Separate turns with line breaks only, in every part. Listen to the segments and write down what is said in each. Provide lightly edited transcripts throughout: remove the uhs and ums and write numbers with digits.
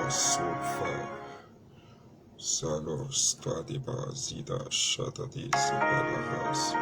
Sofa Salos Kadiba Zida Shatadi Zibaras.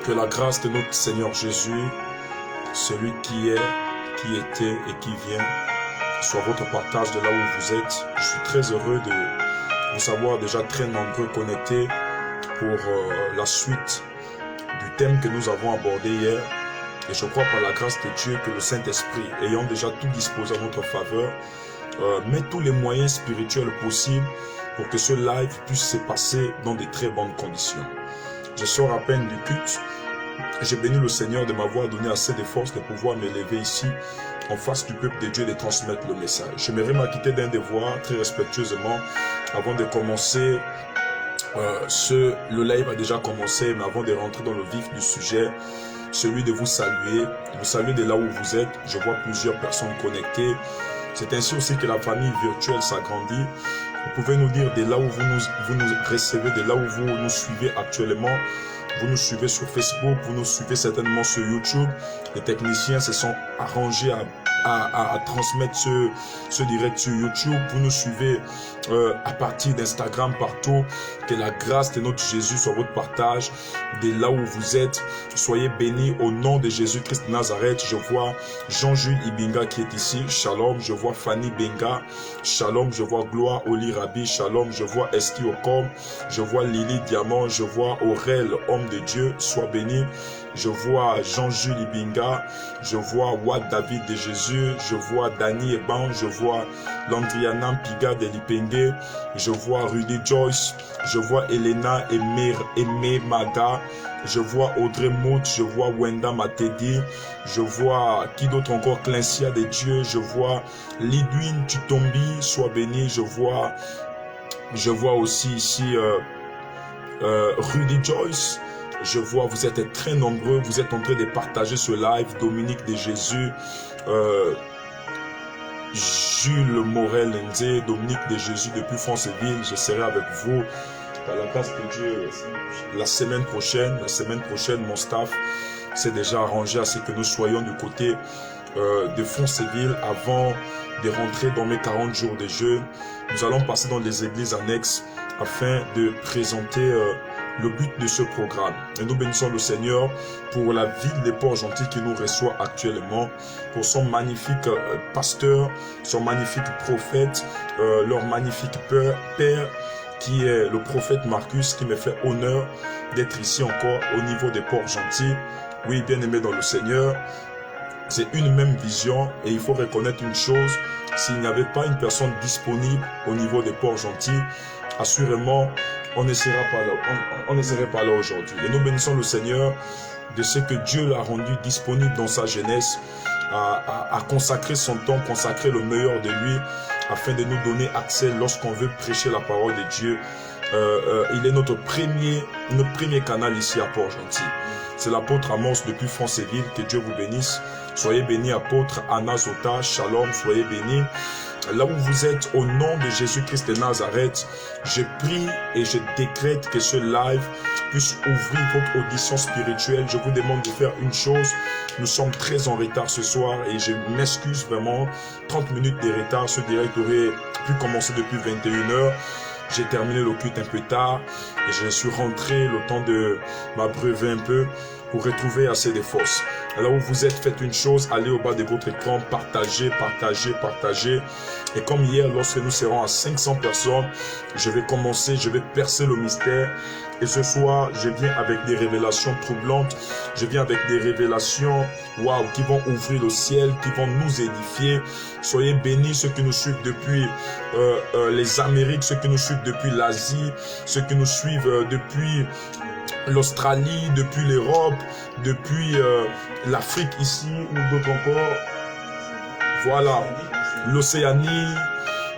Que la grâce de notre Seigneur Jésus, celui qui est, qui était et qui vient, soit votre partage de là où vous êtes. Je suis très heureux de vous savoir déjà très nombreux connectés pour la suite du thème que nous avons abordé hier. Et je crois par la grâce de Dieu que le Saint-Esprit, ayant déjà tout disposé à notre faveur, met tous les moyens spirituels possibles pour que ce live puisse se passer dans de très bonnes conditions. Je sors à peine du culte. J'ai béni le Seigneur de m'avoir donné assez de force de pouvoir m'élever ici en face du peuple de Dieu et de transmettre le message. J'aimerais m'acquitter d'un devoir très respectueusement avant de commencer. Le live a déjà commencé, mais avant de rentrer dans le vif du sujet, celui de vous saluer de là où vous êtes. Je vois plusieurs personnes connectées. C'est ainsi aussi que la famille virtuelle s'agrandit. Vous pouvez nous dire de là où vous nous recevez, de là où vous nous suivez actuellement. Vous nous suivez sur Facebook, vous nous suivez certainement sur YouTube. Les techniciens se sont arrangés à transmettre ce direct sur YouTube. Vous nous suivez à partir d'Instagram partout. Que la grâce de notre Jésus soit votre partage de là où vous êtes. Soyez bénis au nom de Jésus-Christ de Nazareth. Je vois Jean-Jules Ibinga qui est ici. Shalom. Je vois Fanny Benga. Shalom. Je vois Gloire Oli Rabi. Shalom. Je vois Esti Okom. Je vois Lily Diamant. Je vois Aurel, homme de Dieu. Sois béni. Je vois Jean-Jules Ibinga. Je vois Wad David de Jésus. Je vois Dani Eban. Je vois Landriana Piga de Lipenge. Je vois Rudy Joyce. Je vois Elena Aimé Maga. Je vois Audrey Mout. Je vois Wenda Matedi. Je vois qui d'autre encore? Clincia de Dieu. Je vois Lidwin Tutombi. Sois béni. Je vois aussi ici Rudy Joyce. Je vois, vous êtes très nombreux, vous êtes en train de partager ce live. Dominique de Jésus, Jules Morel Nzé, Dominique de Jésus depuis Fonceville. Je serai avec vous par la grâce de Dieu la semaine prochaine. La semaine prochaine, mon staff s'est déjà arrangé à ce que nous soyons du côté de Fonceville avant de rentrer dans mes 40 jours de jeûne. Nous allons passer dans les églises annexes afin de présenter le but de ce programme. Et nous bénissons le Seigneur pour la ville de Port-Gentil qui nous reçoit actuellement, pour son magnifique pasteur, son magnifique prophète, leur magnifique père qui est le prophète Marcus, qui me fait honneur d'être ici encore au niveau de Port-Gentil. Oui, bien aimé dans le Seigneur, c'est une même vision et il faut reconnaître une chose: s'il n'y avait pas une personne disponible au niveau de Port-Gentil, assurément on ne serait pas là, on ne serait pas là aujourd'hui. Et nous bénissons le Seigneur de ce que Dieu l'a rendu disponible dans sa jeunesse, à consacrer son temps, consacrer le meilleur de lui, afin de nous donner accès lorsqu'on veut prêcher la parole de Dieu. Il est notre premier canal ici à Port-Gentil. C'est l'apôtre Amos depuis Franceville. Que Dieu vous bénisse. Soyez bénis, apôtre Anna Zota. Shalom, soyez bénis. Là où vous êtes, au nom de Jésus-Christ de Nazareth, je prie et je décrète que ce live puisse ouvrir votre audition spirituelle. Je vous demande de faire une chose. Nous sommes très en retard ce soir et je m'excuse vraiment. 30 minutes de retard. Ce direct aurait pu commencer depuis 21 h. J'ai terminé le culte un peu tard et je suis rentré le temps de m'abreuver un peu pour retrouver assez de force. Alors où vous êtes, faites une chose, allez au bas de votre écran, partagez, partagez, partagez. Et comme hier, lorsque nous serons à 500 personnes, je vais commencer, je vais percer le mystère. Et ce soir, je viens avec des révélations troublantes. Je viens avec des révélations, waouh, qui vont ouvrir le ciel, qui vont nous édifier. Soyez bénis ceux qui nous suivent depuis les Amériques, ceux qui nous suivent depuis l'Asie, ceux qui nous suivent depuis l'Australie, depuis l'Europe, depuis l'Afrique ici ou d'autres encore. Voilà, l'Océanie,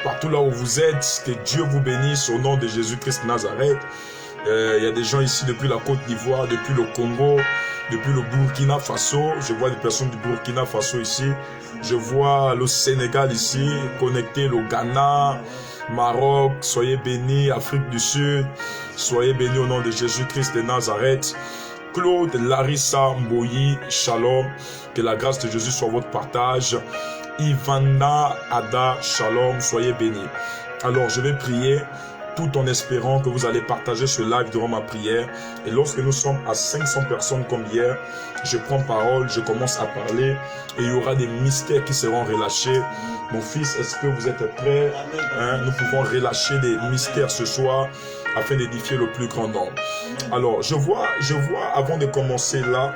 partout là où vous êtes, que Dieu vous bénisse au nom de Jésus-Christ de Nazareth. Il y a des gens ici depuis la Côte d'Ivoire, depuis le Congo, depuis le Burkina Faso. Je vois des personnes du Burkina Faso ici. Je vois le Sénégal ici, connecté, le Ghana, Maroc. Soyez bénis, Afrique du Sud. Soyez bénis au nom de Jésus-Christ de Nazareth. Claude, Larissa, Mboyi, Shalom. Que la grâce de Jésus soit votre partage. Ivana, Ada, Shalom. Soyez bénis. Alors, je vais prier tout en espérant que vous allez partager ce live durant ma prière. Et lorsque nous sommes à 500 personnes comme hier, je prends parole, je commence à parler et il y aura des mystères qui seront relâchés. Mon fils, est-ce que vous êtes prêts? Nous pouvons relâcher des mystères ce soir afin d'édifier le plus grand nombre. Alors, je vois, avant de commencer là,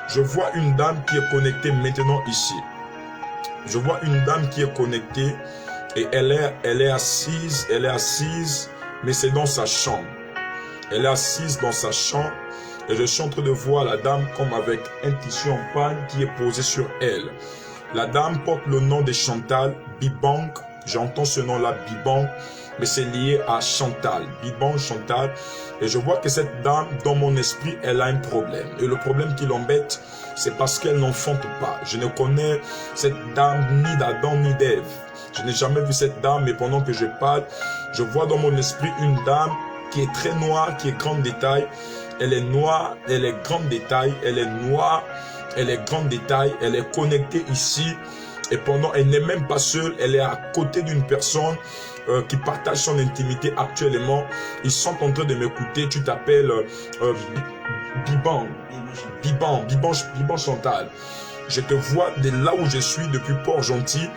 je vois une dame qui est connectée maintenant ici. Je vois une dame qui est connectée et elle est assise, mais c'est dans sa chambre. Elle est assise dans sa chambre et je suis en train de voir la dame comme avec un tissu en panne qui est posé sur elle. La dame porte le nom de Chantal Bibang. J'entends ce nom-là, Bibang, mais c'est lié à Chantal. Bibang, Chantal. Et je vois que cette dame, dans mon esprit, elle a un problème. Et le problème qui l'embête, c'est parce qu'elle n'enfante pas. Je ne connais cette dame ni d'Adam ni d'Ève. Je n'ai jamais vu cette dame, mais pendant que je parle, je vois dans mon esprit une dame qui est très noire, qui est grande de taille. Elle est noire, elle est grande de taille, elle est noire, elle est grande de taille, elle est connectée ici. Et pendant, elle n'est même pas seule, elle est à côté d'une personne qui partage son intimité actuellement. Ils sont en train de m'écouter. Tu t'appelles Bibang Chantal. Je te vois de là où je suis, depuis Port-Gentil.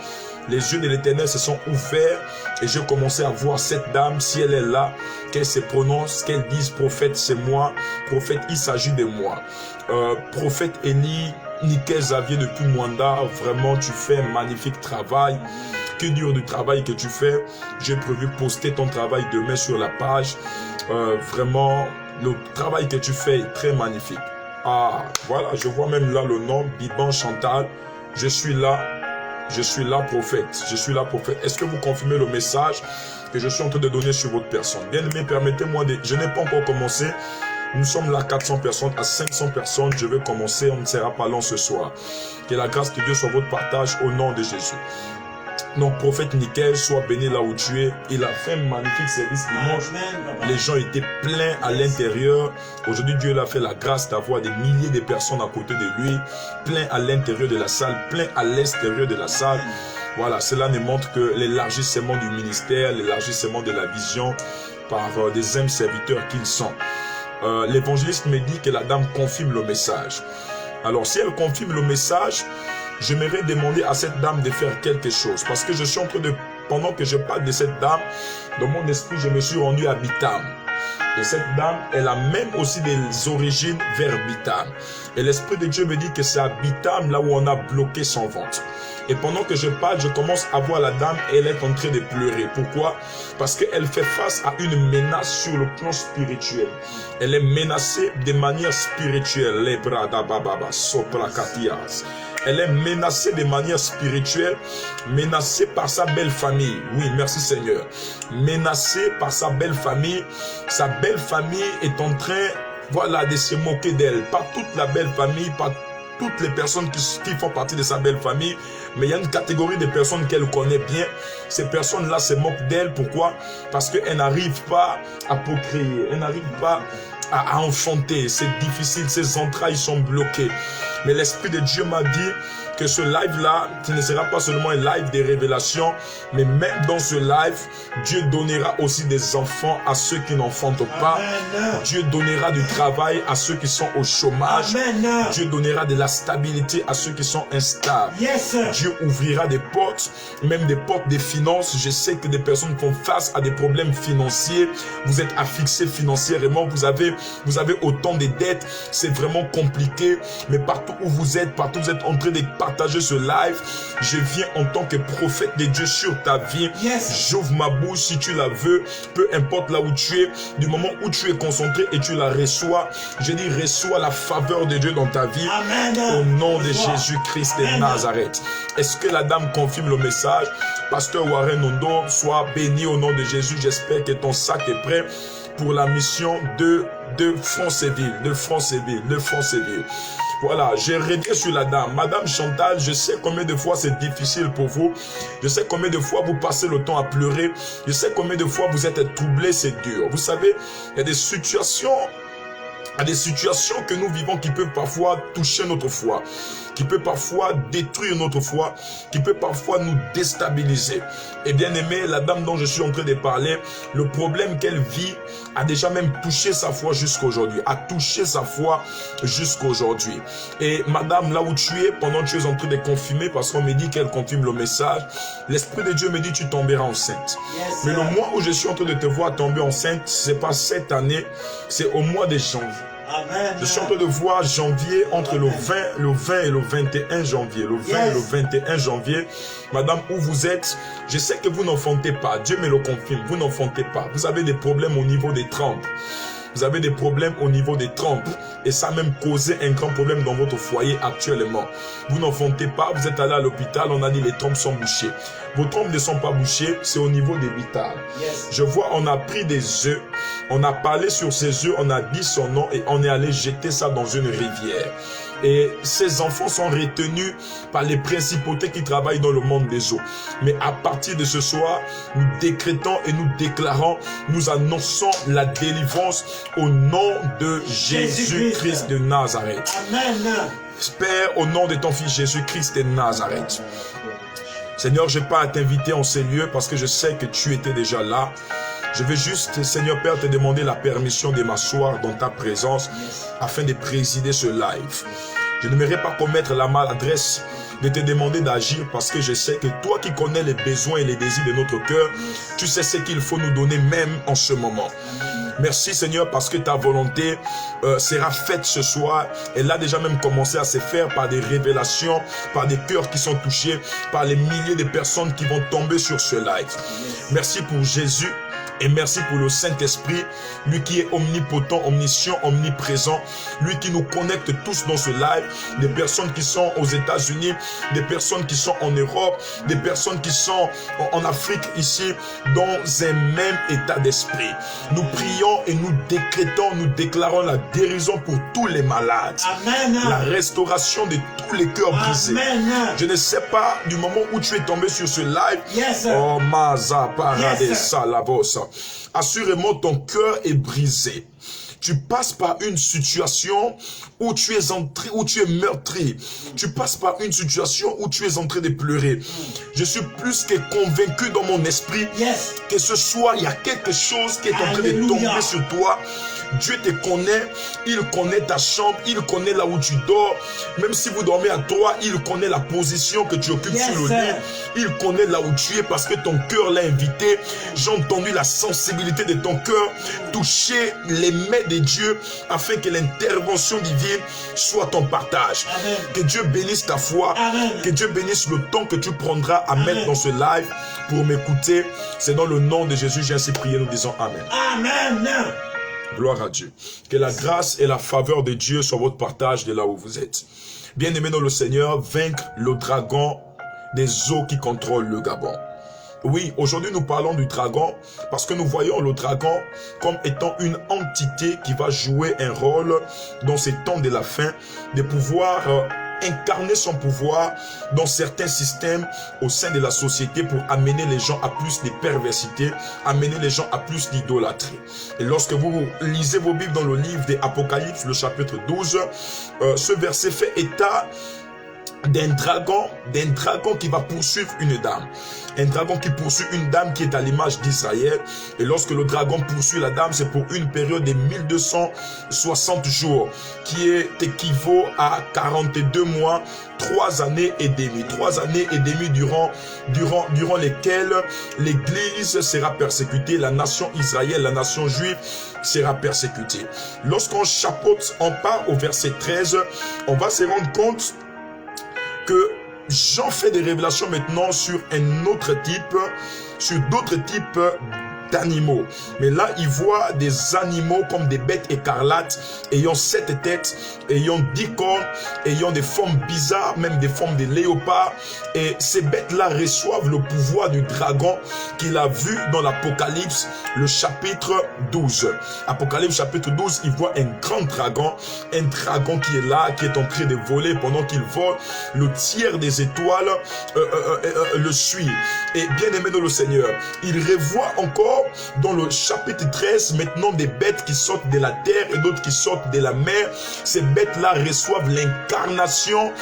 Les yeux de l'Éternel se sont ouverts et j'ai commencé à voir cette dame, si elle est là, qu'elle se prononce, qu'elle dise prophète c'est moi, prophète il s'agit de moi. Prophète Élie, Nickel Xavier depuis Mwanda, vraiment tu fais un magnifique travail. Que dur du travail que tu fais. J'ai prévu poster ton travail demain sur la page. Vraiment, le travail que tu fais est très magnifique. Ah, voilà, je vois même là le nom, Bibang Chantal. Je suis là, prophète. Je suis là, prophète. Est-ce que vous confirmez le message que je suis en train de donner sur votre personne? Bien aimé, permettez-moi de... Je n'ai pas encore commencé. Nous sommes là 400 personnes, à 500 personnes. Je vais commencer, on ne sera pas long ce soir. Que la grâce de Dieu soit votre partage au nom de Jésus. Donc, prophète Nickel, sois béni là où tu es. Il a fait un magnifique service dimanche. Les gens étaient pleins à l'intérieur. Aujourd'hui, Dieu a fait la grâce d'avoir des milliers de personnes à côté de lui. Plein à l'intérieur de la salle, plein à l'extérieur de la salle. Voilà, cela nous montre que l'élargissement du ministère, l'élargissement de la vision par des âmes serviteurs qu'ils sont. L'évangéliste me dit que la dame confirme le message. Alors, si elle confirme le message, j'aimerais demander à cette dame de faire quelque chose. Parce que je suis en train de... Pendant que je parle de cette dame, dans mon esprit, je me suis rendu à Bitam. Et cette dame, elle a même aussi des origines vers Bitam. Et l'Esprit de Dieu me dit que c'est à Bitam, là où on a bloqué son ventre. Et pendant que je parle, je commence à voir la dame et elle est en train de pleurer. Pourquoi? Parce qu'elle fait face à une menace sur le plan spirituel. Elle est menacée de manière spirituelle. Elle est menacée de manière spirituelle, menacée par sa belle famille. Oui, merci Seigneur. Menacée par sa belle famille. Sa belle famille est en train, voilà, de se moquer d'elle. Pas toute la belle famille, pas toutes les personnes qui font partie de sa belle famille, mais il y a une catégorie de personnes qu'elle connaît bien. Ces personnes-là se moquent d'elle. Pourquoi? Parce qu'elle n'arrive pas à procréer, elle n'arrive pas à enfanter. C'est difficile, ses entrailles sont bloquées. Mais l'Esprit de Dieu m'a dit que ce live-là, ce ne sera pas seulement un live des révélations, mais même dans ce live, Dieu donnera aussi des enfants à ceux qui n'enfantent pas. Amen. Dieu donnera du travail à ceux qui sont au chômage. Amen. Dieu donnera de la stabilité à ceux qui sont instables. Yes. Dieu ouvrira des portes, même des portes des finances. Je sais que des personnes font face à des problèmes financiers. Vous êtes affixés financièrement, vous avez autant de dettes. C'est vraiment compliqué, mais partout où vous êtes en train de partager ce live, je viens en tant que prophète de Dieu sur ta vie. Yes. J'ouvre ma bouche si tu la veux, peu importe là où tu es, du moment où tu es concentré et tu la reçois, je dis reçois la faveur de Dieu dans ta vie. Amen. Au nom de Jésus-Christ de Nazareth. Est-ce que la dame confirme le message? Pasteur Warren Ondo, sois béni au nom de Jésus. J'espère que ton sac est prêt pour la mission de Franceville, de Franceville. Voilà, j'ai reviens sur la dame. Madame Chantal, je sais combien de fois c'est difficile pour vous. Je sais combien de fois vous passez le temps à pleurer. Je sais combien de fois vous êtes troublé, c'est dur. Vous savez, il y a des situations que nous vivons qui peuvent parfois toucher notre foi, qui peut parfois détruire notre foi, qui peut parfois nous déstabiliser. Et bien aimé, la dame dont je suis en train de parler, le problème qu'elle vit a déjà même touché sa foi jusqu'à aujourd'hui, Et madame, là où tu es, pendant que tu es en train de confirmer, parce qu'on me dit qu'elle confirme le message, l'Esprit de Dieu me dit tu tomberas enceinte. Yes, mais le mois où je suis en train de te voir tomber enceinte, c'est pas cette année, c'est au mois de janvier. Amen. Je suis en train de voir janvier entre le 20 et le 21 janvier. Le 20 et le 21 janvier. Madame, où vous êtes, je sais que vous n'enfantez pas. Dieu me le confirme. Vous n'enfantez pas. Vous avez des problèmes au niveau des trompes. Vous avez des problèmes au niveau des trompes. Et ça a même causé un grand problème dans votre foyer actuellement. Vous n'enfantez pas, vous êtes allé à l'hôpital, on a dit les trompes sont bouchées. Vos trompes ne sont pas bouchées, c'est au niveau des vitales. Yes. Je vois, on a pris des œufs, on a parlé sur ces œufs, on a dit son nom et on est allé jeter ça dans une rivière. Et ces enfants sont retenus par les principautés qui travaillent dans le monde des eaux. Mais à partir de ce soir, nous décrétons et nous déclarons, nous annonçons la délivrance au nom de Jésus-Christ de Nazareth. Amen. Père, au nom de ton fils Jésus-Christ de Nazareth. Seigneur, je n'ai pas à t'inviter en ces lieux parce que je sais que tu étais déjà là. Je vais juste, Seigneur Père, te demander la permission de m'asseoir dans ta présence afin de présider ce live. Je n'aimerais pas commettre la maladresse de te demander d'agir parce que je sais que toi qui connais les besoins et les désirs de notre cœur, tu sais ce qu'il faut nous donner même en ce moment. Merci Seigneur parce que ta volonté sera faite ce soir. Elle a déjà même commencé à se faire par des révélations, par des cœurs qui sont touchés, par les milliers de personnes qui vont tomber sur ce live. Merci pour Jésus. Et merci pour le Saint-Esprit, lui qui est omnipotent, omniscient, omniprésent, lui qui nous connecte tous dans ce live, des personnes qui sont aux États-Unis, des personnes qui sont en Europe, des personnes qui sont en Afrique ici, dans un même état d'esprit. Nous prions et nous décrétons, nous déclarons la guérison pour tous les malades. Amen. La restauration de tous les cœurs brisés. Amen. Je ne sais pas du moment où tu es tombé sur ce live. Yes. Oh, Maza, Parade, Salavosa. Assurément, ton cœur est brisé. Tu passes par une situation où tu es entré, où tu es meurtri. Tu passes par une situation où tu es en train de pleurer. Je suis plus que convaincu dans mon esprit que ce soir, il y a quelque chose qui est en train de tomber sur toi. Dieu te connaît, il connaît ta chambre, il connaît là où tu dors. Même si vous dormez à 3, il connaît la position que tu occupes sur le lit. Il connaît là où tu es parce que ton cœur l'a invité. J'ai entendu la sensibilité de ton cœur toucher les mains de Dieu afin que l'intervention divine soit ton partage.
Amen.
Que Dieu bénisse ta foi.
Amen.
Que Dieu bénisse le temps que tu prendras à mettre dans ce live pour m'écouter. C'est dans le nom de Jésus, j'ai ainsi prié, nous disons Amen.
Amen.
Gloire à Dieu. Que la grâce et la faveur de Dieu soient votre partage de là où vous êtes. Bien-aimés dans le Seigneur, vaincre le dragon des eaux qui contrôlent le Gabon. Oui, aujourd'hui nous parlons du dragon parce que nous voyons le dragon comme étant une entité qui va jouer un rôle dans ces temps de la fin, de pouvoir incarner son pouvoir dans certains systèmes au sein de la société pour amener les gens à plus de perversité, amener les gens à plus d'idolâtrie. Et lorsque vous lisez vos Bibles dans le livre des Apocalypse, le chapitre 12, ce verset fait état d'un dragon qui va poursuivre une dame. Un dragon qui poursuit une dame qui est à l'image d'Israël. Et lorsque le dragon poursuit la dame, c'est pour une période de 1260 jours, qui équivaut à 42 mois, 3 années et demie. 3 années et demie durant lesquelles l'Église sera persécutée, la nation Israël, la nation juive sera persécutée. Lorsqu'on chapeaute, on part au verset 13, on va se rendre compte que Jean fait des révélations maintenant sur un autre type, sur d'autres types d'animaux. Mais là, il voit des animaux comme des bêtes écarlates, ayant 7 têtes, ayant 10 cornes, ayant des formes bizarres, même des formes de léopards. Et ces bêtes-là reçoivent le pouvoir du dragon qu'il a vu dans l'Apocalypse, le chapitre 12. Apocalypse chapitre 12, il voit un grand dragon qui est là, qui est en train de voler. Pendant qu'il vole, le tiers des étoiles le suit. Et bien aimé dans le Seigneur, il revoit encore dans le chapitre 13 maintenant des bêtes qui sortent de la terre et d'autres qui sortent de la mer. Ces bêtes-là reçoivent l'incarnation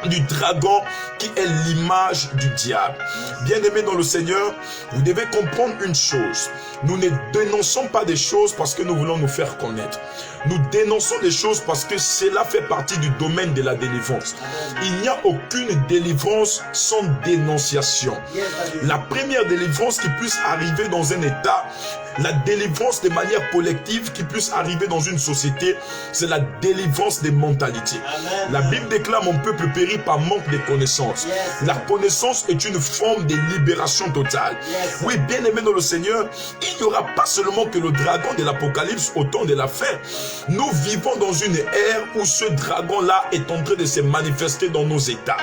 du dragon qui est l'image du diable. Bien-aimés dans le Seigneur, vous devez comprendre une chose. Nous ne dénonçons pas des choses parce que nous voulons nous faire connaître. Nous dénonçons des choses parce que cela fait partie du domaine de la délivrance. Il n'y a aucune délivrance sans dénonciation. La première délivrance qui puisse arriver dans un état, la délivrance de manière collective qui puisse arriver dans une société, c'est la délivrance des mentalités.
Amen.
La Bible déclare: mon peuple périt par manque de connaissance. La connaissance est une forme de libération totale. Oui, bien aimé dans le Seigneur, il n'y aura pas seulement que le dragon de l'Apocalypse au temps de la fin. Nous vivons dans une ère où ce dragon-là est en train de se manifester dans nos États.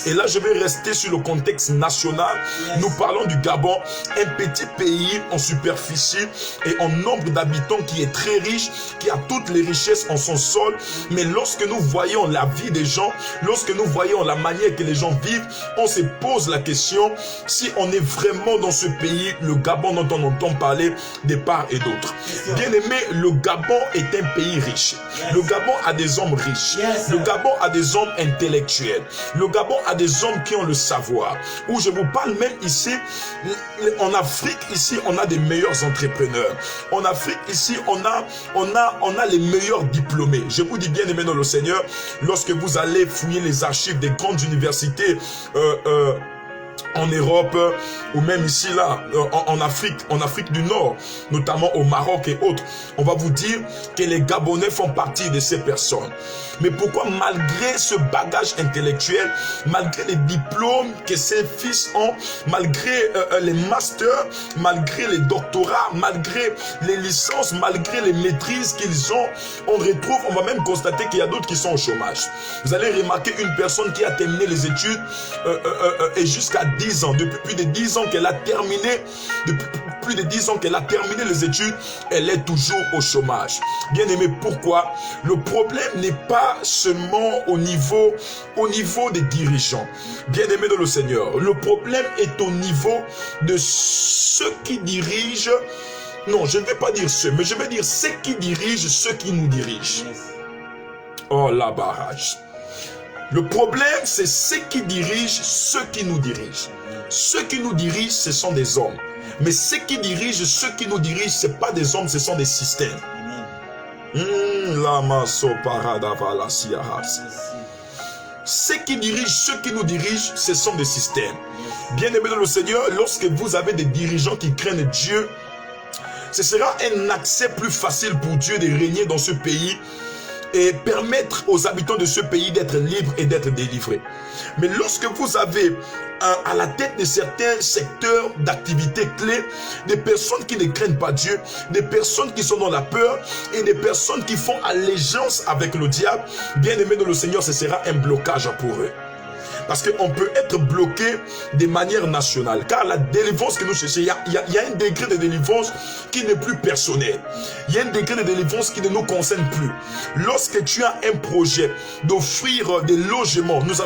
Et là, je vais rester sur le contexte national. Nous parlons du Gabon, un petit pays en superficie et en nombre d'habitants qui est très riche, qui a toutes les richesses en son sol. Mais lorsque nous voyons la vie des gens, lorsque nous voyons la manière que les gens vivent, on se pose la question si on est vraiment dans ce pays, le Gabon dont on entend parler de part et d'autre. Bien aimé, le Gabon est un pays riche. Le Gabon a des hommes riches. Le Gabon a des hommes intellectuels. Le Gabon a des hommes qui ont le savoir. Où je vous parle même ici, en Afrique, ici, on a des meilleurs entrepreneurs. En Afrique, ici, on a les meilleurs diplômés. Je vous dis bien aimé dans le Seigneur, lorsque vous allez fouiller les archives des grandes universités en Europe ou même ici là en Afrique du Nord, notamment au Maroc et autres, on va vous dire que les Gabonais font partie de ces personnes. Mais pourquoi, malgré ce bagage intellectuel, malgré les diplômes que ces fils ont, malgré les masters, malgré les doctorats, malgré les licences, malgré les maîtrises qu'ils ont, on va même constater qu'il y a d'autres qui sont au chômage. Vous allez remarquer une personne qui a terminé les études et jusqu'à 10 ans, depuis plus de 10 ans qu'elle a terminé, les études, elle est toujours au chômage. Bien aimé, pourquoi? Le problème n'est pas seulement au niveau des dirigeants. Bien aimé dans le Seigneur, le problème est au niveau de ceux qui dirigent. Non, je ne vais pas dire ceux, mais je vais dire ceux qui dirigent, ceux qui nous dirigent. Oh, la barrage. Le problème, c'est ceux qui dirigent, ceux qui nous dirigent. Ceux qui nous dirigent, ce sont des hommes. Mais ceux qui dirigent, ceux qui nous dirigent, ce n'est pas des hommes, ce sont des systèmes. Ceux qui dirigent, ceux qui nous dirigent, ce sont des systèmes. Bien-aimés dans le Seigneur, lorsque vous avez des dirigeants qui craignent Dieu, ce sera un accès plus facile pour Dieu de régner dans ce pays et permettre aux habitants de ce pays d'être libres et d'être délivrés. Mais lorsque vous avez à la tête de certains secteurs d'activité clés, des personnes qui ne craignent pas Dieu, des personnes qui sont dans la peur et des personnes qui font allégeance avec le diable, bien aimé dans le Seigneur, ce sera un blocage pour eux. Parce qu'on peut être bloqué de manière nationale. Car la délivrance que nous cherchons, il y a un degré de délivrance qui n'est plus personnel. Il y a un degré de délivrance qui ne nous concerne plus. Lorsque tu as un projet d'offrir des logements, nous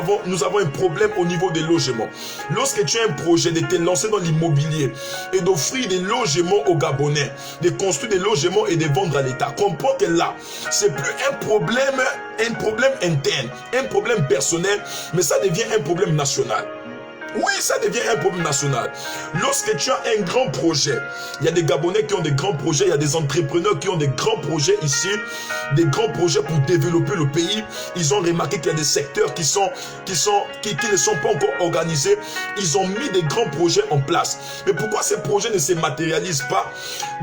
avons un problème au niveau des logements. Lorsque tu as un projet de te lancer dans l'immobilier et d'offrir des logements aux Gabonais, de construire des logements et de vendre à l'État, comprends que là, c'est plus un problème interne, un problème personnel, mais ça devient un problème national. Oui, ça devient un problème national. Lorsque tu as un grand projet, il y a des Gabonais qui ont des grands projets, il y a des entrepreneurs qui ont des grands projets ici, des grands projets pour développer le pays. Ils ont remarqué qu'il y a des secteurs qui ne sont pas encore organisés. Ils ont mis des grands projets en place. Mais pourquoi ces projets ne se matérialisent pas?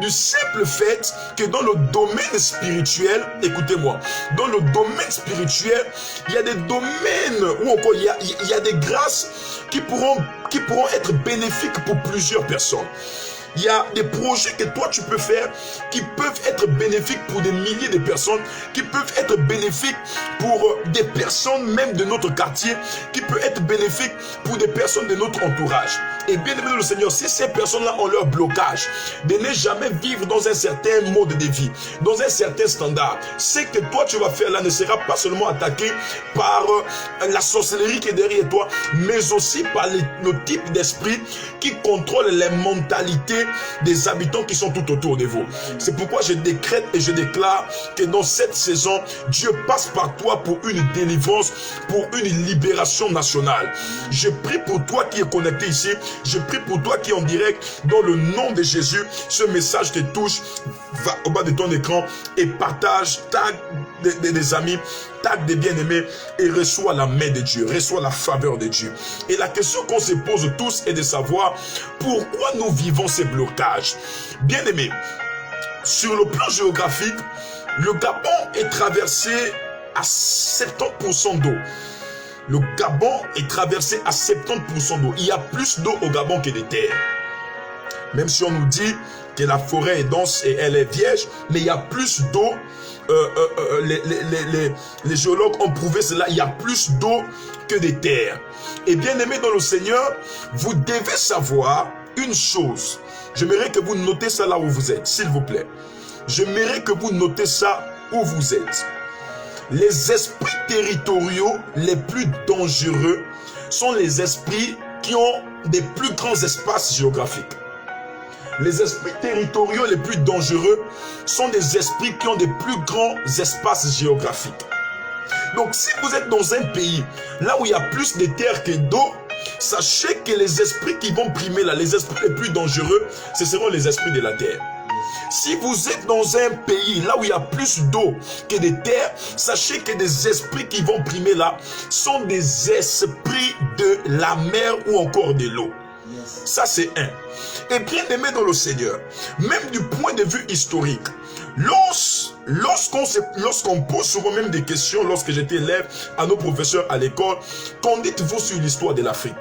Du simple fait que dans le domaine spirituel, écoutez-moi, dans le domaine spirituel, il y a des domaines où encore il y a des grâces qui pourront être bénéfiques pour plusieurs personnes. Il y a des projets que toi tu peux faire qui peuvent être bénéfiques pour des milliers de personnes, qui peuvent être bénéfiques pour des personnes même de notre quartier, qui peuvent être bénéfiques pour des personnes de notre entourage. Et bien aimé le Seigneur, si ces personnes-là ont leur blocage de ne jamais vivre dans un certain mode de vie, dans un certain standard, ce que toi tu vas faire là ne sera pas seulement attaqué par la sorcellerie qui est derrière toi, mais aussi par le type d'esprit qui contrôle les mentalités des habitants qui sont tout autour de vous. C'est pourquoi je décrète et je déclare que dans cette saison, Dieu passe par toi pour une délivrance, pour une libération nationale. Je prie pour toi qui es connecté ici, je prie pour toi qui est en direct, dans le nom de Jésus. Ce message te touche, va au bas de ton écran et partage, tag des amis, tag des bien-aimés et reçois la main de Dieu, reçois la faveur de Dieu. Et la question qu'on se pose tous est de savoir pourquoi nous vivons ces blocages. Bien-aimés, sur le plan géographique, le Gabon est traversé à 70% d'eau. Le Gabon est traversé à 70% d'eau. Il y a plus d'eau au Gabon que de terre. Même si on nous dit que la forêt est dense et elle est vierge, mais il y a plus d'eau. Les géologues ont prouvé cela. Il y a plus d'eau que de terre. Et bien aimé dans le Seigneur, vous devez savoir une chose. J'aimerais que vous notez ça là où vous êtes, s'il vous plaît. J'aimerais que vous notez ça où vous êtes. Les esprits territoriaux les plus dangereux sont les esprits qui ont des plus grands espaces géographiques. Les esprits territoriaux les plus dangereux sont des esprits qui ont des plus grands espaces géographiques. Donc si vous êtes dans un pays là où il y a plus de terre que d'eau, sachez que les esprits qui vont primer là, les esprits les plus dangereux, ce seront les esprits de la terre. Si vous êtes dans un pays là où il y a plus d'eau que de terre, sachez que des esprits qui vont primer là sont des esprits de la mer ou encore de l'eau. Ça c'est un. Et bien aimé dans le Seigneur, même du point de vue historique, lorsqu'on pose souvent même des questions, lorsque j'étais élève à nos professeurs à l'école, qu'en dites-vous sur l'histoire de l'Afrique?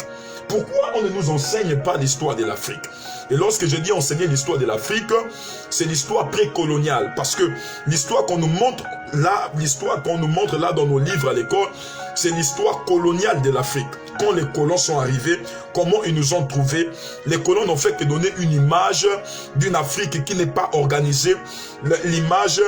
Pourquoi on ne nous enseigne pas l'histoire de l'Afrique? Et lorsque je dis enseigner l'histoire de l'Afrique, c'est l'histoire précoloniale. Parce que l'histoire qu'on nous montre là, dans nos livres à l'école, c'est l'histoire coloniale de l'Afrique. Quand les colons sont arrivés, comment ils nous ont trouvés? Les colons n'ont fait que donner une image d'une Afrique qui n'est pas organisée. L'image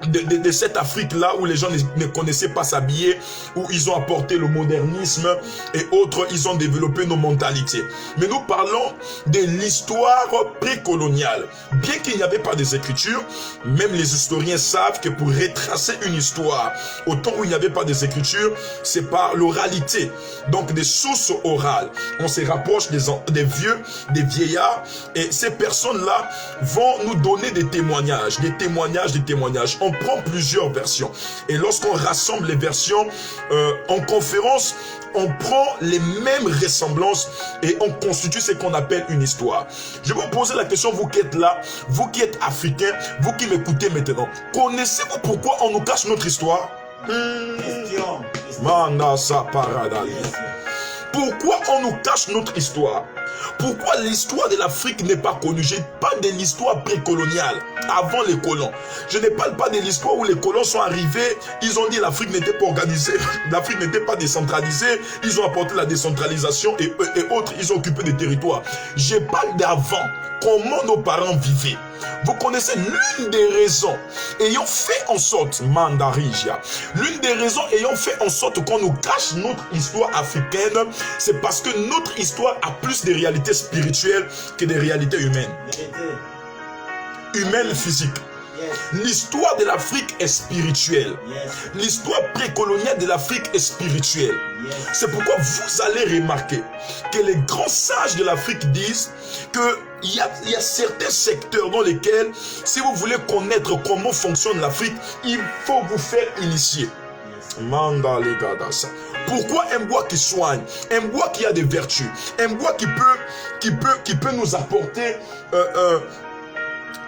de cette Afrique-là où les gens ne connaissaient pas s'habiller, où ils ont apporté le modernisme et autres, ils ont développé nos mentalités. Mais nous parlons de l'histoire précoloniale. Bien qu'il n'y avait pas des écritures, même les historiens savent que pour retracer une histoire, au temps où il n'y avait pas des écritures, c'est par l'oralité, donc des sources orales. On se rapproche des vieux, des vieillards, et ces personnes-là vont nous donner des témoignages. on prend plusieurs versions. Et lorsqu'on rassemble les versions en conférence, on prend les mêmes ressemblances et on constitue ce qu'on appelle une histoire. Je vais vous poser la question, vous qui êtes là, vous qui êtes africains, vous qui m'écoutez maintenant. Connaissez-vous pourquoi on nous cache notre histoire? Pourquoi on nous cache notre histoire? Pourquoi l'histoire de l'Afrique n'est pas connue? Je parle de l'histoire précoloniale, avant les colons. Je ne parle pas de l'histoire où les colons sont arrivés, ils ont dit l'Afrique n'était pas organisée, l'Afrique n'était pas décentralisée, ils ont apporté la décentralisation et autres, ils ont occupé des territoires. Je parle d'avant, comment nos parents vivaient. Vous connaissez l'une des raisons ayant fait en sorte, Mandarija, l'une des raisons ayant fait en sorte qu'on nous cache notre histoire africaine, c'est parce que notre histoire a plus de réalités spirituelles que des réalités humaines. Humaines physiques. L'histoire de l'Afrique est spirituelle. L'histoire précoloniale de l'Afrique est spirituelle. C'est pourquoi vous allez remarquer que les grands sages de l'Afrique disent qu'il y a certains secteurs dans lesquels, si vous voulez connaître comment fonctionne l'Afrique, il faut vous faire initier. Pourquoi un bois qui soigne, un bois qui a des vertus, un bois qui peut nous apporter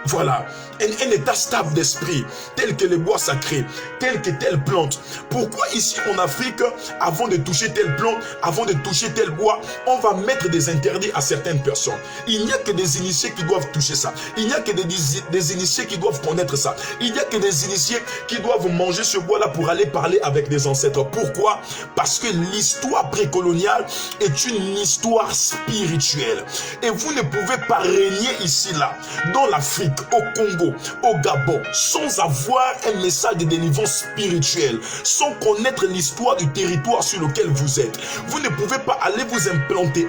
voilà, un état stable d'esprit, tel que les bois sacrés, tel que telle plante. Pourquoi ici en Afrique, avant de toucher telle plante, avant de toucher tel bois, on va mettre des interdits à certaines personnes? Il n'y a que des initiés qui doivent toucher ça. Il n'y a que des initiés qui doivent connaître ça. Il n'y a que des initiés qui doivent manger ce bois-là pour aller parler avec des ancêtres. Pourquoi? Parce que l'histoire précoloniale est une histoire spirituelle. Et vous ne pouvez pas régner ici, là, dans l'Afrique, au Congo, au Gabon, sans avoir un message de délivrance spirituelle, sans connaître l'histoire du territoire sur lequel vous êtes. Vous ne pouvez pas aller vous implanter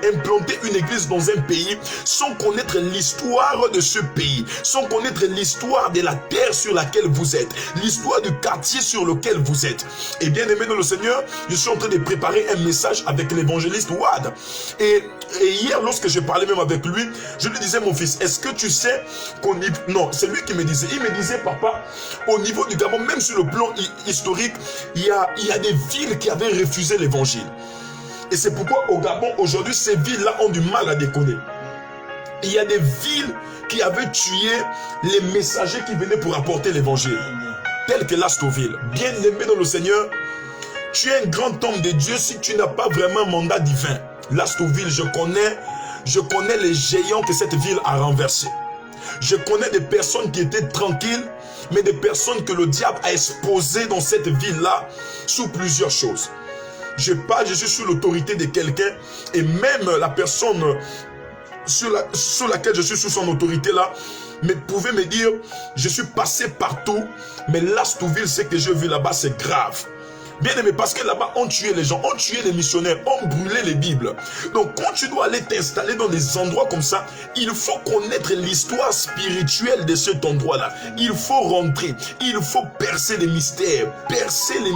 une église dans un pays sans connaître l'histoire de ce pays, sans connaître l'histoire de la terre sur laquelle vous êtes, l'histoire du quartier sur lequel vous êtes. Et bien aimé dans le Seigneur, je suis en train de préparer un message avec l'évangéliste Wad. Et hier, lorsque je parlais même avec lui, je lui disais, mon fils, est-ce que tu sais qu'on y... Non, c'est lui qui me disait. Il me disait, papa, au niveau du Gabon, même sur le plan historique, il y a des villes qui avaient refusé l'évangile. Et c'est pourquoi au Gabon, aujourd'hui, ces villes-là ont du mal à déconner. Il y a des villes qui avaient tué les messagers qui venaient pour apporter l'évangile, tels que Lastoville. Bien aimé dans le Seigneur, tu es un grand homme de Dieu si tu n'as pas vraiment un mandat divin. Lastoville, je connais les géants que cette ville a renversés. Je connais des personnes qui étaient tranquilles, mais des personnes que le diable a exposées dans cette ville-là sous plusieurs choses. Je suis sous l'autorité de quelqu'un et même la personne sur laquelle je suis sous son autorité là, mais pouvait me dire, je suis passé partout, mais Lastoville, ce que j'ai vu là-bas, c'est grave. Bien aimé, parce que là-bas, on tuait les gens, on tuait les missionnaires, on brûlait les Bibles. Donc, quand tu dois aller t'installer dans des endroits comme ça, il faut connaître l'histoire spirituelle de cet endroit-là. Il faut rentrer, il faut percer les mystères, percer les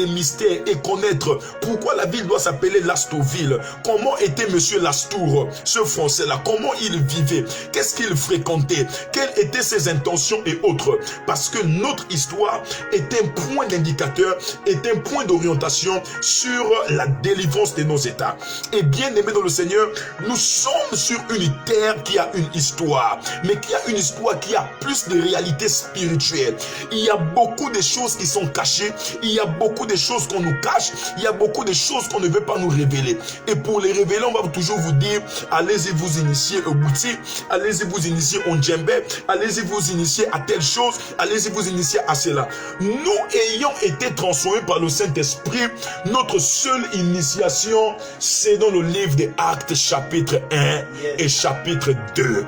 mystères et connaître pourquoi la ville doit s'appeler Lastoville. Comment était Monsieur Lastour, ce Français-là? Comment il vivait? Qu'est-ce qu'il fréquentait? Quelles étaient ses intentions et autres? Parce que notre histoire est un point d'indicateur, est un point d'orientation sur la délivrance de nos États. Et bien aimé dans le Seigneur, nous sommes sur une terre qui a une histoire, mais qui a une histoire qui a plus de réalité spirituelle. Il y a beaucoup de choses qui sont cachées, il y a beaucoup de choses qu'on nous cache, il y a beaucoup de choses qu'on ne veut pas nous révéler. Et pour les révéler, on va toujours vous dire, allez-y vous initier au Bouti, allez-y vous initier au Djembe, allez-y vous initier à telle chose, allez-y vous initier à cela. Nous ayant été transformés par le Saint-Esprit, notre seule initiation, c'est dans le livre des Actes chapitre 1 et chapitre 2.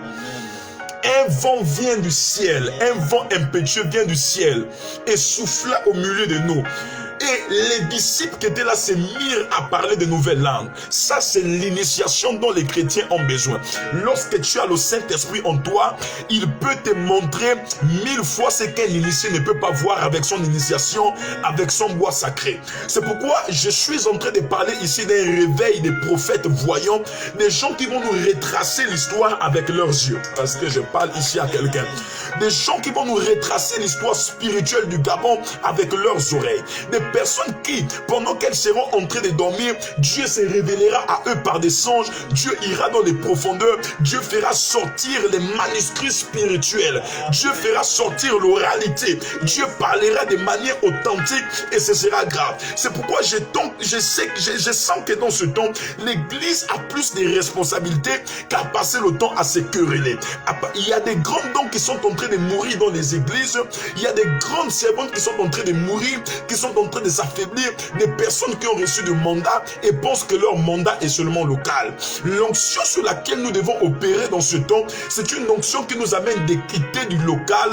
Un vent vient du ciel, un vent impétueux vient du ciel et souffla au milieu de nous. Et les disciples qui étaient là se mirent à parler de nouvelles langues. Ça, c'est l'initiation dont les chrétiens ont besoin. Lorsque tu as le Saint-Esprit en toi, il peut te montrer 1000 fois ce qu'un initié ne peut pas voir avec son initiation, avec son bois sacré. C'est pourquoi je suis en train de parler ici d'un réveil des prophètes voyants, des gens qui vont nous retracer l'histoire avec leurs yeux. Parce que je parle ici à quelqu'un. Des gens qui vont nous retracer l'histoire spirituelle du Gabon avec leurs oreilles. Des personnes qui, pendant qu'elles seront en train de dormir, Dieu se révélera à eux par des songes. Dieu ira dans les profondeurs. Dieu fera sortir les manuscrits spirituels. Dieu fera sortir l'oralité. Dieu parlera de manière authentique et ce sera grave. C'est pourquoi je sens que dans ce temps, l'Église a plus de responsabilités qu'à passer le temps à se quereller. Il y a des grands dons qui sont en train de mourir dans les églises. Il y a des grandes servantes qui sont en train de mourir, qui sont en train de s'affaiblir. Des personnes qui ont reçu de mandat et pensent que leur mandat est seulement local. L'onction sur laquelle nous devons opérer dans ce temps, c'est une onction qui nous amène de quitter du local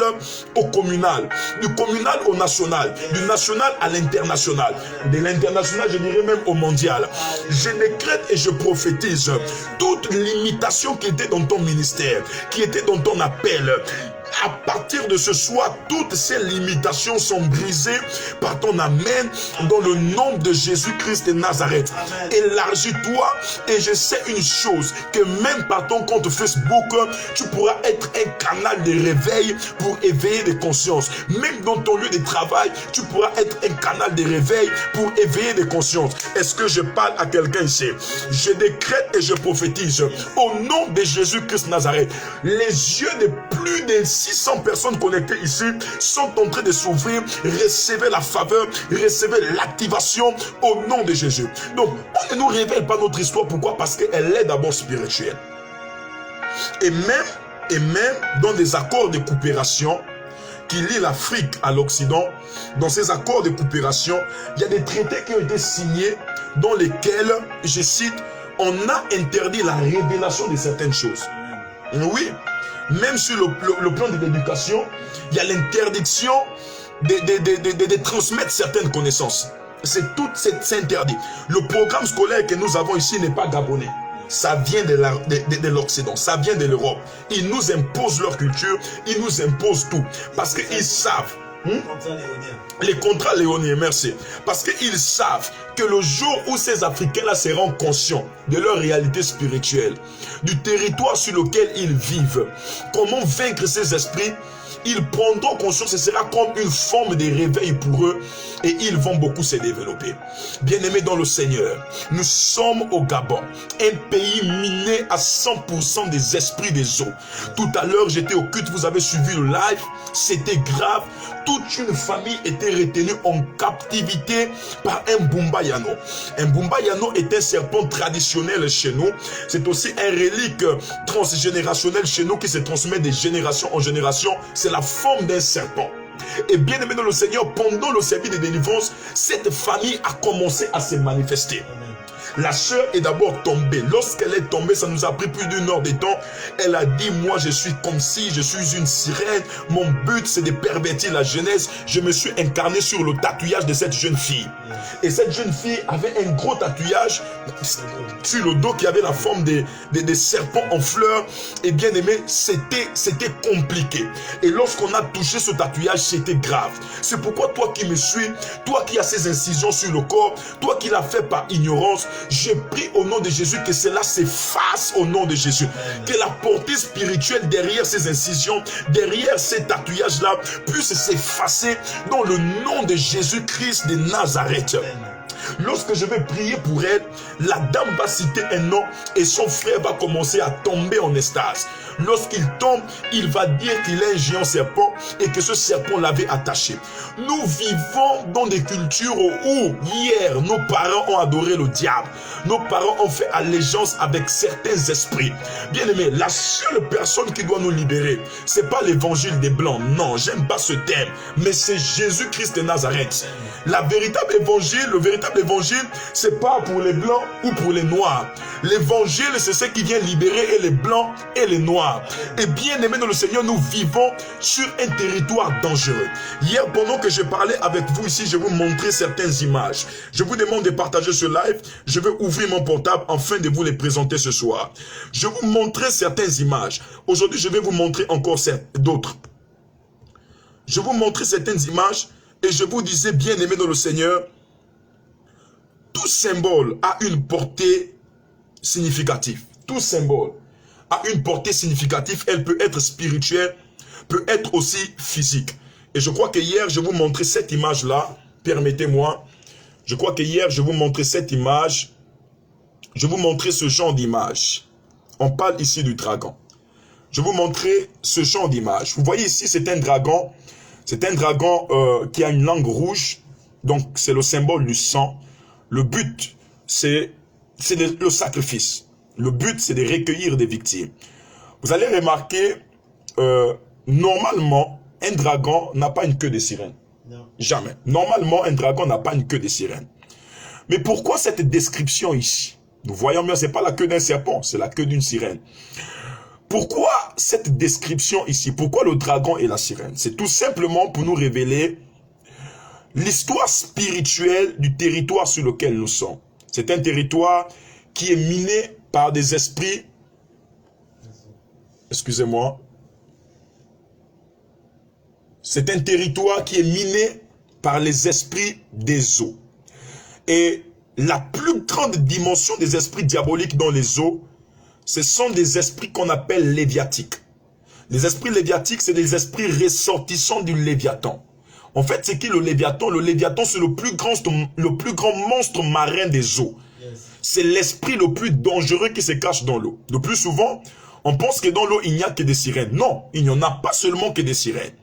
au communal, du communal au national, du national à l'international, de l'international, je dirais même au mondial. Je décrète et je prophétise toute limitation qui était dans ton ministère, qui était dans ton appel. À partir de ce soir, toutes ces limitations sont brisées par ton amen dans le nom de Jésus-Christ de Nazareth. Élargis-toi et je sais une chose, que même par ton compte Facebook, tu pourras être un canal de réveil pour éveiller des consciences. Même dans ton lieu de travail, tu pourras être un canal de réveil pour éveiller des consciences. Est-ce que je parle à quelqu'un ici? Je décrète et je prophétise au nom de Jésus-Christ de Nazareth. Les yeux de plus de 600 personnes connectées ici sont en train de s'ouvrir. Recevez la faveur, recevez l'activation au nom de Jésus. Donc, on ne nous révèle pas notre histoire. Pourquoi? Parce qu'elle est d'abord spirituelle. Et même dans des accords de coopération qui lient l'Afrique à l'Occident, dans ces accords de coopération, il y a des traités qui ont été signés dans lesquels, je cite, on a interdit la révélation de certaines choses. Oui. Même sur le plan de l'éducation, il y a l'interdiction de transmettre certaines connaissances. C'est interdit. Le programme scolaire que nous avons ici n'est pas gabonais. Ça vient de l'Occident, ça vient de l'Europe. Ils nous imposent leur culture, ils nous imposent tout. Parce qu'ils savent. Les contrats léoniens, merci. Parce qu'ils savent que le jour où ces Africains-là seront conscients de leur réalité spirituelle, du territoire sur lequel ils vivent, comment vaincre ces esprits, ils prendront conscience, ce sera comme une forme de réveil pour eux et ils vont beaucoup se développer. Bien-aimés dans le Seigneur, nous sommes au Gabon, un pays miné à 100% des esprits des eaux. Tout à l'heure, j'étais au culte, vous avez suivi le live, c'était grave. Toute une famille était retenue en captivité par un Bumbayano. Un Bumbayano est un serpent traditionnel chez nous. C'est aussi un relique transgénérationnel chez nous qui se transmet de génération en génération. C'est la forme d'un serpent. Et bien aimé dans le Seigneur, pendant le service de délivrance, cette famille a commencé à se manifester. La sœur est d'abord tombée. Lorsqu'elle est tombée, ça nous a pris plus d'une heure de temps. Elle a dit, moi je suis comme si je suis une sirène. Mon but c'est de pervertir la jeunesse. Je me suis incarné sur le tatouage de cette jeune fille. Et cette jeune fille avait un gros tatouage sur le dos qui avait la forme des serpents en fleurs. Et bien aimé, c'était compliqué. Et lorsqu'on a touché ce tatouage, c'était grave. C'est pourquoi toi qui me suis, toi qui as ces incisions sur le corps, toi qui l'as fait par ignorance, j'ai pris au nom de Jésus que cela s'efface au nom de Jésus. Que la portée spirituelle derrière ces incisions, derrière ces tatouages-là, puisse s'effacer dans le nom de Jésus-Christ de Nazareth. Lorsque je vais prier pour elle, la dame va citer un nom et son frère va commencer à tomber en extase. Lorsqu'il tombe, il va dire qu'il est un géant serpent et que ce serpent l'avait attaché. Nous vivons dans des cultures où hier nos parents ont adoré le diable. Nos parents ont fait allégeance avec certains esprits. Bien aimé, la seule personne qui doit nous libérer, c'est pas l'évangile des blancs. Non, j'aime pas ce terme, mais c'est Jésus-Christ de Nazareth. Le véritable évangile, c'est pas pour les blancs ou pour les noirs. L'évangile, c'est ce qui vient libérer et les blancs et les noirs. gloire. Et bien aimé dans le Seigneur, nous vivons sur un territoire dangereux. Hier, pendant que je parlais avec vous ici, je vous montrais certaines images. Je vous demande de partager ce live. Je vais ouvrir mon portable afin de vous les présenter ce soir. Je vous montrais certaines images. Aujourd'hui, je vais vous montrer encore d'autres. Je vous montrais certaines images et je vous disais, bien aimé dans le Seigneur, tout symbole a une portée significative. Tout symbole a une portée significative. Elle peut être spirituelle, peut être aussi physique. Et je crois que hier, je vous montrais cette image-là. Permettez-moi. Je crois que hier, je vous montrais cette image. Je vous montrais ce genre d'image. On parle ici du dragon. Je vous montrer ce genre d'image. Vous voyez ici, c'est un dragon. C'est un dragon qui a une langue rouge. Donc, c'est le symbole du sang. Le but, c'est le sacrifice. Le but, c'est de recueillir des victimes. Vous allez remarquer, normalement, un dragon n'a pas une queue de sirène. Non. Jamais. Normalement, un dragon n'a pas une queue de sirène. Mais pourquoi cette description ici? Nous voyons bien, ce n'est pas la queue d'un serpent, c'est la queue d'une sirène. Pourquoi cette description ici? Pourquoi le dragon et la sirène? C'est tout simplement pour nous révéler l'histoire spirituelle du territoire sur lequel nous sommes. C'est un territoire qui est miné par des esprits, excusez-moi, c'est un territoire qui est miné par les esprits des eaux. Et la plus grande dimension des esprits diaboliques dans les eaux, ce sont des esprits qu'on appelle léviatiques. Les esprits léviatiques, c'est des esprits ressortissants du Léviathan. En fait, c'est qui le Léviathan? Le Léviathan, c'est le plus grand monstre marin des eaux. C'est l'esprit le plus dangereux qui se cache dans l'eau. Le plus souvent, on pense que dans l'eau, il n'y a que des sirènes. Non, il n'y en a pas seulement que des sirènes.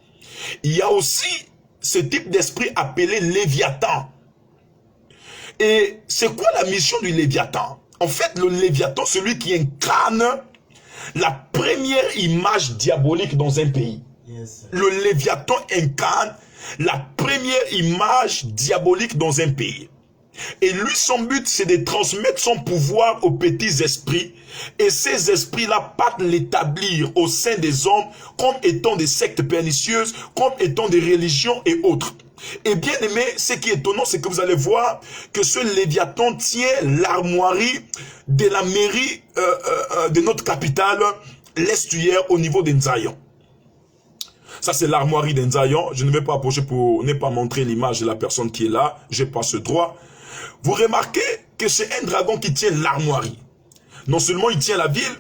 Il y a aussi ce type d'esprit appelé Léviathan. Et c'est quoi la mission du Léviathan? En fait, le Léviathan, celui qui incarne la première image diabolique dans un pays. Yes. Le Léviathan incarne la première image diabolique dans un pays. Et lui, son but, c'est de transmettre son pouvoir aux petits esprits. Et ces esprits-là partent l'établir au sein des hommes comme étant des sectes pernicieuses, comme étant des religions et autres. Et bien aimé, ce qui est étonnant, c'est que vous allez voir que ce Léviathan tient l'armoirie de la mairie de notre capitale, l'estuaire, au niveau d'Nzayon. Ça, c'est l'armoirie d'Nzayon. Je ne vais pas approcher pour ne pas montrer l'image de la personne qui est là. Je n'ai pas ce droit. Vous remarquez que c'est un dragon qui tient l'armoirie. Non seulement il tient la ville,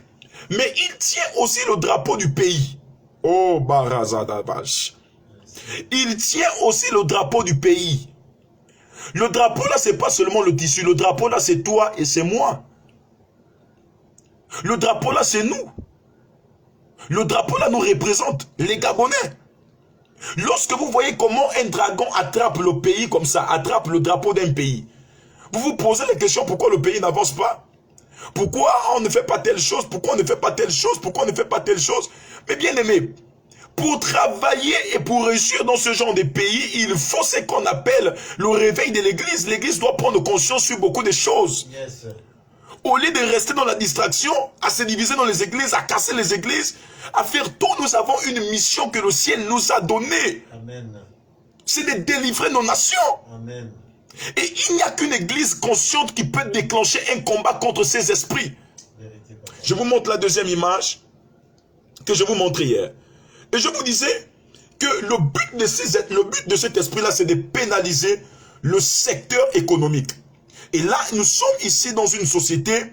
mais il tient aussi le drapeau du pays. Oh, Barazadabash. Il tient aussi le drapeau du pays. Le drapeau là, c'est pas seulement le tissu. Le drapeau là, c'est toi et c'est moi. Le drapeau là, c'est nous. Le drapeau là nous représente, les Gabonais. Lorsque vous voyez comment un dragon attrape le pays comme ça, attrape le drapeau d'un pays, vous vous posez la question pourquoi le pays n'avance pas? Pourquoi on ne fait pas telle chose? Pourquoi on ne fait pas telle chose? Pourquoi on ne fait pas telle chose? Mais bien aimé, pour travailler et pour réussir dans ce genre de pays, il faut ce qu'on appelle le réveil de l'église. L'église doit prendre conscience sur beaucoup de choses. Yes. Au lieu de rester dans la distraction, à se diviser dans les églises, à casser les églises, à faire tout, nous avons une mission que le ciel nous a donnée. C'est de délivrer nos nations. Amen. Et il n'y a qu'une église consciente qui peut déclencher un combat contre ces esprits. Je vous montre la deuxième image que je vous montrais hier. Et je vous disais que le but de cet esprit-là, c'est de pénaliser le secteur économique. Et là, nous sommes ici dans une société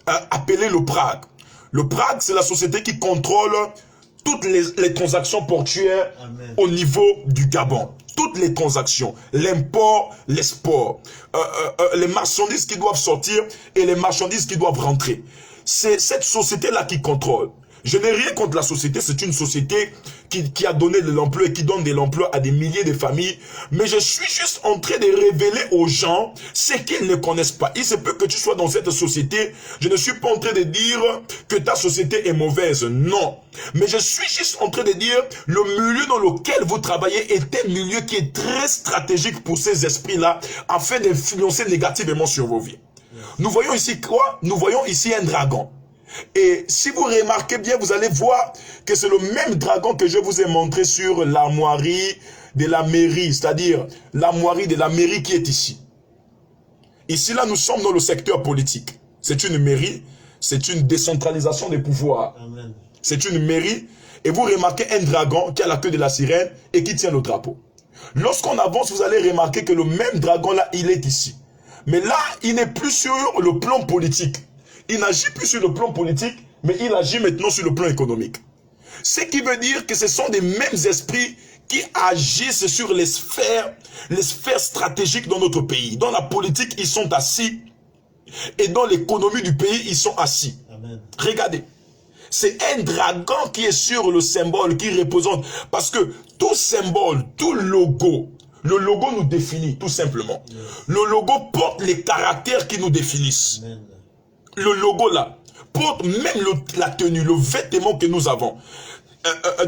appelée le Prague. Le Prague, c'est la société qui contrôle toutes les transactions portuaires. Amen. Au niveau du Gabon. Toutes les transactions, l'import, l'export, les marchandises qui doivent sortir et les marchandises qui doivent rentrer. C'est cette société-là qui contrôle. Je n'ai rien contre la société, c'est une société qui a donné de l'emploi et qui donne de l'emploi à des milliers de familles. Mais je suis juste en train de révéler aux gens ce qu'ils ne connaissent pas. Il se peut que tu sois dans cette société. Je ne suis pas en train de dire que ta société est mauvaise. Non. Mais je suis juste en train de dire le milieu dans lequel vous travaillez est un milieu qui est très stratégique pour ces esprits-là afin d'influencer négativement sur vos vies. Nous voyons ici quoi? Nous voyons ici un dragon. Et si vous remarquez bien, vous allez voir que c'est le même dragon que je vous ai montré sur l'armoirie de la mairie, c'est-à-dire l'armoirie de la mairie qui est ici. Ici, là, nous sommes dans le secteur politique. C'est une mairie, c'est une décentralisation des pouvoirs. C'est une mairie, et vous remarquez un dragon qui a la queue de la sirène et qui tient le drapeau. Lorsqu'on avance, vous allez remarquer que le même dragon là, il est ici. Mais là, il n'est plus sur le plan politique. Il n'agit plus sur le plan politique, mais il agit maintenant sur le plan économique. Ce qui veut dire que ce sont des mêmes esprits qui agissent sur les sphères stratégiques dans notre pays. Dans la politique, ils sont assis. Et dans l'économie du pays, ils sont assis. Amen. Regardez. C'est un dragon qui est sur le symbole, qui représente. Parce que tout symbole, tout logo, le logo nous définit, tout simplement. Yes. Le logo porte les caractères qui nous définissent. Amen. Le logo là porte même la tenue, le vêtement que nous avons.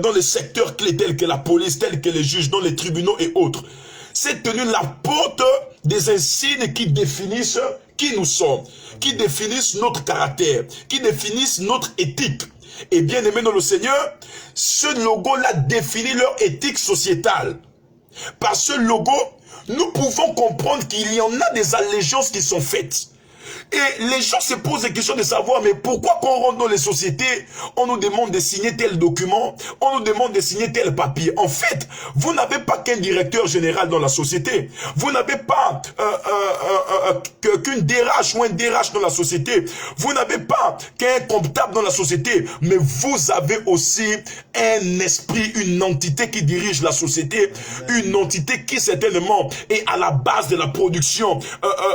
Dans les secteurs clés tels que la police, tels que les juges, dans les tribunaux et autres. Cette tenue-là porte des insignes qui définissent qui nous sommes, qui définissent notre caractère, qui définissent notre éthique. Et bien aimé dans le Seigneur, ce logo-là définit leur éthique sociétale. Par ce logo, nous pouvons comprendre qu'il y en a des allégeances qui sont faites. Et les gens se posent la question de savoir, mais pourquoi quand on rentre dans les sociétés, on nous demande de signer tel document, on nous demande de signer tel papier. En fait, vous n'avez pas qu'un directeur général dans la société. Vous n'avez pas qu'une DRH ou un DRH dans la société. Vous n'avez pas qu'un comptable dans la société. Mais vous avez aussi un esprit, une entité qui dirige la société. Une entité qui certainement est à la base de la production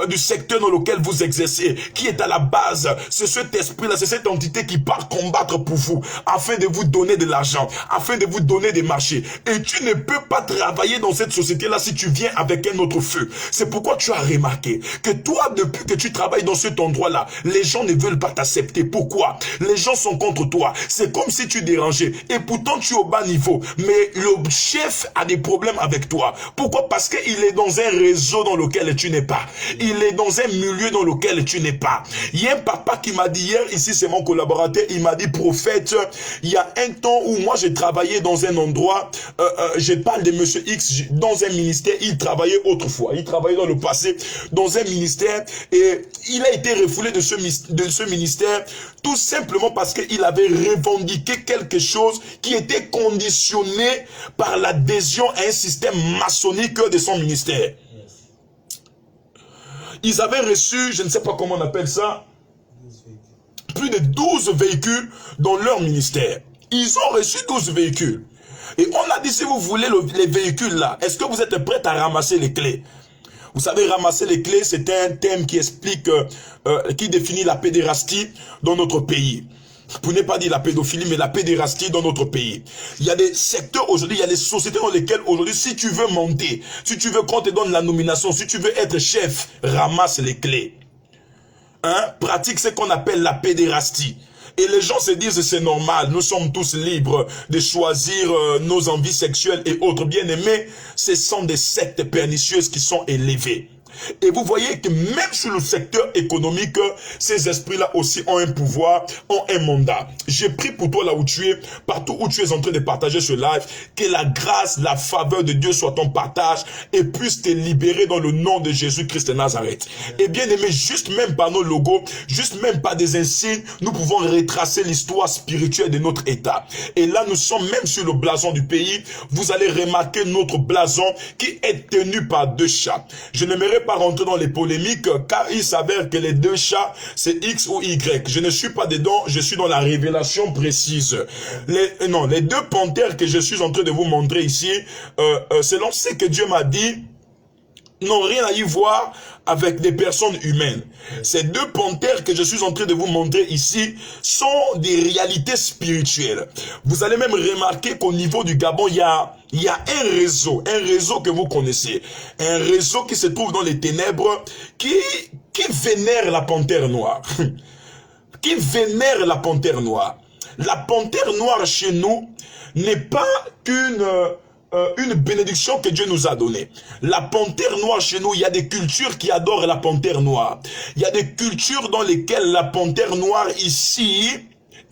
du secteur dans lequel vous exercez. Qui est à la base, c'est cet esprit-là, c'est cette entité qui part combattre pour vous, afin de vous donner de l'argent, afin de vous donner des marchés. Et tu ne peux pas travailler dans cette société-là si tu viens avec un autre feu. C'est pourquoi tu as remarqué que toi, depuis que tu travailles dans cet endroit-là, les gens ne veulent pas t'accepter. Pourquoi? Les gens sont contre toi. C'est comme si tu dérangeais. Et pourtant, tu es au bas niveau. Mais le chef a des problèmes avec toi. Pourquoi? Parce qu'il est dans un réseau dans lequel tu n'es pas. Il est dans un milieu dans lequel tu n'es pas. Il y a un papa qui m'a dit hier, ici c'est mon collaborateur, il m'a dit, prophète, il y a un temps où moi j'ai travaillé dans un endroit, je parle de monsieur X, dans un ministère, il travaillait autrefois, il travaillait dans le passé, dans un ministère, et il a été refoulé de ce ministère, tout simplement parce qu'il avait revendiqué quelque chose qui était conditionné par l'adhésion à un système maçonnique de son ministère. Ils avaient reçu, je ne sais pas comment on appelle ça, plus de 12 véhicules dans leur ministère. Ils ont reçu 12 véhicules. Et on a dit, si vous voulez les véhicules là, est-ce que vous êtes prêts à ramasser les clés? Vous savez, ramasser les clés, c'est un thème qui explique, qui définit la pédérastie dans notre pays. Pour ne pas dire la pédophilie, mais la pédérastie dans notre pays. Il y a des secteurs aujourd'hui, il y a des sociétés dans lesquelles aujourd'hui, si tu veux monter, si tu veux qu'on te donne la nomination, si tu veux être chef, ramasse les clés. Hein? Pratique ce qu'on appelle la pédérastie. Et les gens se disent c'est normal, nous sommes tous libres de choisir nos envies sexuelles et autres. Bien aimés, ce sont des sectes pernicieuses qui sont élevées. Et vous voyez que même sur le secteur économique, ces esprits-là aussi ont un pouvoir, ont un mandat. J'ai pris pour toi là où tu es, partout où tu es en train de partager ce live, que la grâce, la faveur de Dieu soit ton partage et puisse te libérer dans le nom de Jésus-Christ de Nazareth. Et bien aimé, juste même par nos logos, juste même par des insignes, nous pouvons retracer l'histoire spirituelle de notre État. Et là, nous sommes même sur le blason du pays. Vous allez remarquer notre blason qui est tenu par deux chats. Je n'aimerais pas rentrer dans les polémiques car il s'avère que les deux chats c'est X ou Y. Je ne suis pas dedans, je suis dans la révélation précise. Les deux panthères que je suis en train de vous montrer ici, selon ce que Dieu m'a dit, n'ont rien à y voir avec des personnes humaines. Ces deux panthères que je suis en train de vous montrer ici sont des réalités spirituelles. Vous allez même remarquer qu'au niveau du Gabon, il y a un réseau que vous connaissez. Un réseau qui se trouve dans les ténèbres, qui vénère la panthère noire. Qui vénère la panthère noire. La panthère noire chez nous n'est pas qu'une une bénédiction que Dieu nous a donnée. La panthère noire chez nous, il y a des cultures qui adorent la panthère noire. Il y a des cultures dans lesquelles la panthère noire ici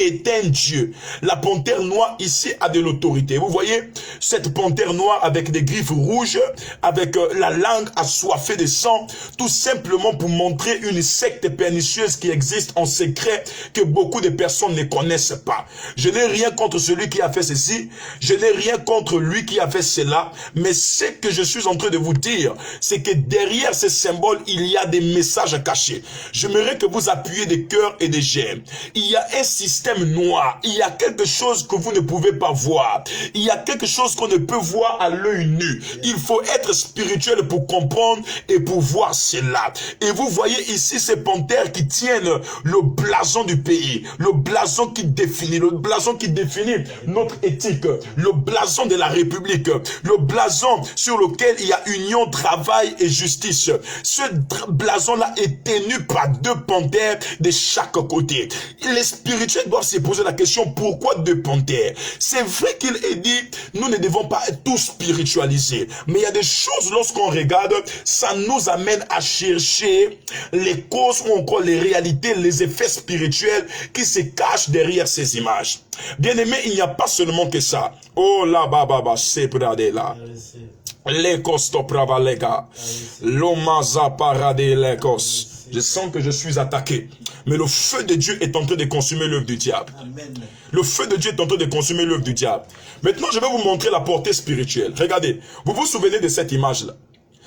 est un dieu. La panthère noire ici a de l'autorité. Vous voyez cette panthère noire avec des griffes rouges, avec la langue assoiffée de sang, tout simplement pour montrer une secte pernicieuse qui existe en secret que beaucoup de personnes ne connaissent pas. Je n'ai rien contre celui qui a fait ceci, je n'ai rien contre lui qui a fait cela, mais ce que je suis en train de vous dire, c'est que derrière ces symboles, il y a des messages cachés. J'aimerais que vous appuyiez des cœurs et des j'aime. Il y a un système noir, il y a quelque chose que vous ne pouvez pas voir, il y a quelque chose qu'on ne peut voir à l'œil nu. Il faut être spirituel pour comprendre et pour voir cela. Et vous voyez ici ces panthères qui tiennent le blason du pays, le blason qui définit notre éthique, le blason de la République, le blason sur lequel il y a union, travail et justice. Ce blason-là est tenu par deux panthères de chaque côté. Les spirituels doivent se poser la question, pourquoi deux panthères? C'est vrai qu'il est dit, nous ne devons pas être tous spiritualisés. Mais il y a des choses, lorsqu'on regarde, ça nous amène à chercher les causes ou encore les réalités, les effets spirituels qui se cachent derrière ces images. Bien aimé, il n'y a pas seulement que ça. Oh là, baba, c'est prade là. L'Écosse topravalega. L'Omaza parade l'Écosse. Je sens que je suis attaqué. Mais le feu de Dieu est en train de consumer l'œuvre du diable. Amen. Le feu de Dieu est en train de consumer l'œuvre du diable. Maintenant, je vais vous montrer la portée spirituelle. Regardez, vous vous souvenez de cette image-là?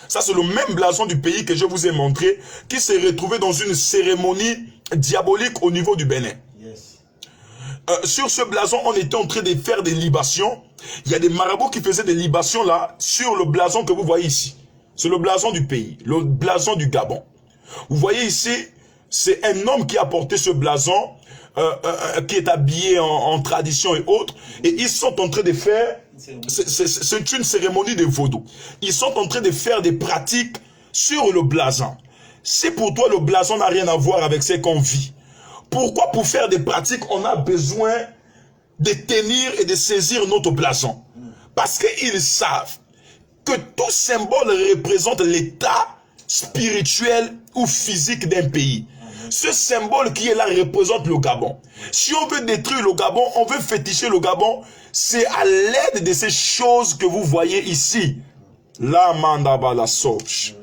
Ça, c'est le même blason du pays que je vous ai montré, qui s'est retrouvé dans une cérémonie diabolique au niveau du Bénin. Yes. Sur ce blason, on était en train de faire des libations. Il y a des marabouts qui faisaient des libations là, sur le blason que vous voyez ici. C'est le blason du pays, le blason du Gabon. Vous voyez ici, c'est un homme qui a porté ce blason, qui est habillé en tradition et autres, et ils sont en train de faire, c'est une cérémonie de vaudou. Ils sont en train de faire des pratiques sur le blason. Si pour toi le blason n'a rien à voir avec ce qu'on vit, pourquoi pour faire des pratiques on a besoin de tenir et de saisir notre blason? Parce qu'ils savent que tout symbole représente l'état spirituel ou physique d'un pays. Ce symbole qui est là représente le Gabon. Si on veut détruire le Gabon, on veut féticher le Gabon, c'est à l'aide de ces choses que vous voyez ici. La mandabala soch,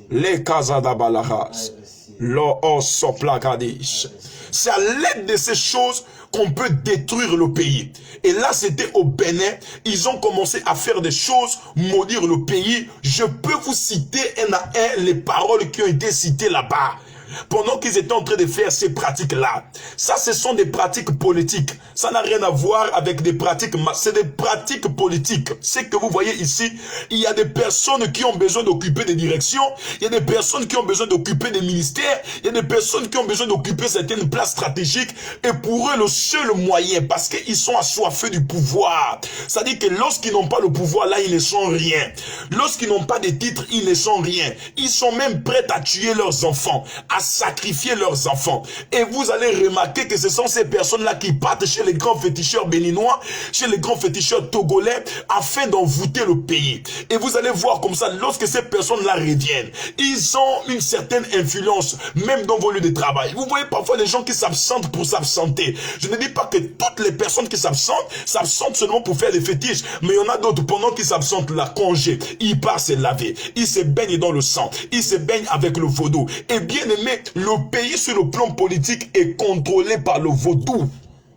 les kazadabalahas, lo osoplakadish. C'est à l'aide de ces choses qu'on peut détruire le pays. Et là, c'était au Bénin. Ils ont commencé à faire des choses, maudire le pays. Je peux vous citer un à un les paroles qui ont été citées là-bas. Pendant qu'ils étaient en train de faire ces pratiques-là. Ça, ce sont des pratiques politiques. Ça n'a rien à voir avec des pratiques, c'est des pratiques politiques. Ce que vous voyez ici, il y a des personnes qui ont besoin d'occuper des directions, il y a des personnes qui ont besoin d'occuper des ministères, il y a des personnes qui ont besoin d'occuper certaines places stratégiques, et pour eux, le seul moyen, parce qu'ils sont assoiffés du pouvoir, c'est-à-dire que lorsqu'ils n'ont pas le pouvoir, là, ils ne sont rien. Lorsqu'ils n'ont pas de titres, ils ne sont rien. Ils sont même prêts à tuer leurs enfants, à sacrifier leurs enfants. Et vous allez remarquer que ce sont ces personnes-là qui partent chez les grands féticheurs béninois, chez les grands féticheurs togolais, afin d'envoûter le pays. Et vous allez voir comme ça, lorsque ces personnes-là reviennent, ils ont une certaine influence, même dans vos lieux de travail. Vous voyez parfois les gens qui s'absentent pour s'absenter. Je ne dis pas que toutes les personnes qui s'absentent seulement pour faire des fétiches, mais il y en a d'autres, pendant qu'ils s'absentent, la congé, ils partent se laver, ils se baignent dans le sang, ils se baignent avec le vaudou. Et bien aimé, le pays sur le plan politique est contrôlé par le vaudou.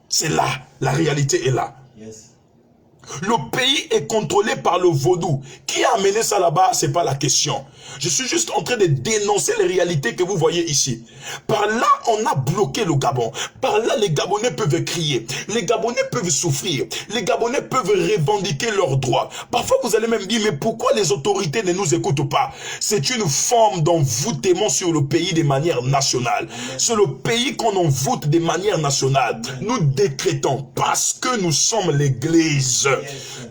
C'est là, la réalité est là. Yes. Le pays est contrôlé par le vaudou. Qui a amené ça là-bas, c'est pas la question. Je suis juste en train de dénoncer les réalités que vous voyez ici. Par là, on a bloqué le Gabon. Par là, les Gabonais peuvent crier. Les Gabonais peuvent souffrir. Les Gabonais peuvent revendiquer leurs droits. Parfois, vous allez même dire, mais pourquoi les autorités ne nous écoutent pas? C'est une forme d'envoûtement sur le pays de manière nationale. C'est le pays qu'on envoûte de manière nationale. Nous décrétons, parce que nous sommes l'église,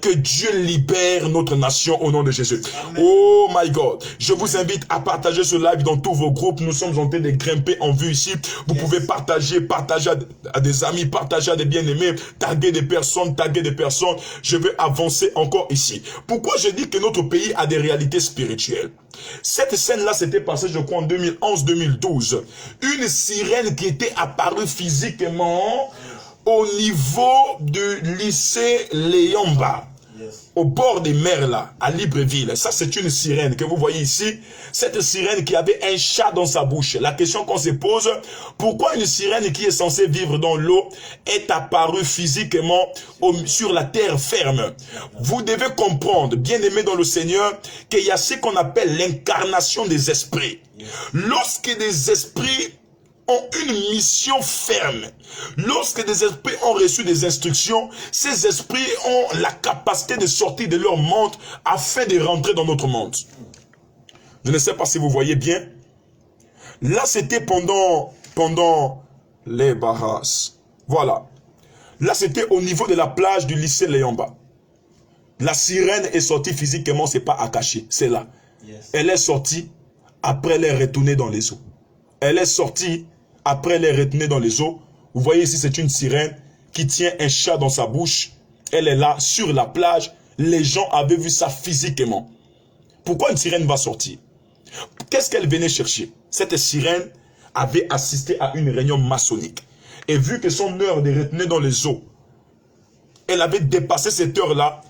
Que Dieu libère notre nation au nom de Jésus. Oh my God. Je vous invite à partager ce live dans tous vos groupes. Nous sommes en train de grimper en vue ici. Vous pouvez partager à des amis, partager à des bien-aimés, taguer des personnes, Je veux avancer encore ici. Pourquoi je dis que notre pays a des réalités spirituelles? Cette scène-là s'était passée, je crois, en 2011-2012. Une sirène qui était apparue physiquement au niveau du lycée Léomba. Au bord des mers là, à Libreville. Ça c'est une sirène que vous voyez ici. Cette sirène qui avait un chat dans sa bouche. La question qu'on se pose, pourquoi une sirène qui est censée vivre dans l'eau est apparue physiquement sur la terre ferme? Vous devez comprendre, bien aimé dans le Seigneur, qu'il y a ce qu'on appelle l'incarnation des esprits. Lorsque des esprits ont une mission ferme. Lorsque des esprits ont reçu des instructions, ces esprits ont la capacité de sortir de leur monde afin de rentrer dans notre monde. Je ne sais pas si vous voyez bien. Là, c'était pendant les barras. Voilà. Là, c'était au niveau de la plage du lycée Léomba. La sirène est sortie physiquement, c'est pas à cacher, c'est là. Elle est sortie, après elle est retournée dans les eaux. Elle est sortie, après elle est retenue dans les eaux. Vous voyez ici, c'est une sirène qui tient un chat dans sa bouche. Elle est là, sur la plage. Les gens avaient vu ça physiquement. Pourquoi une sirène va sortir? Qu'est-ce qu'elle venait chercher? Cette sirène avait assisté à une réunion maçonnique. Et vu que son heure de retenue dans les eaux, elle avait dépassé cette heure-là,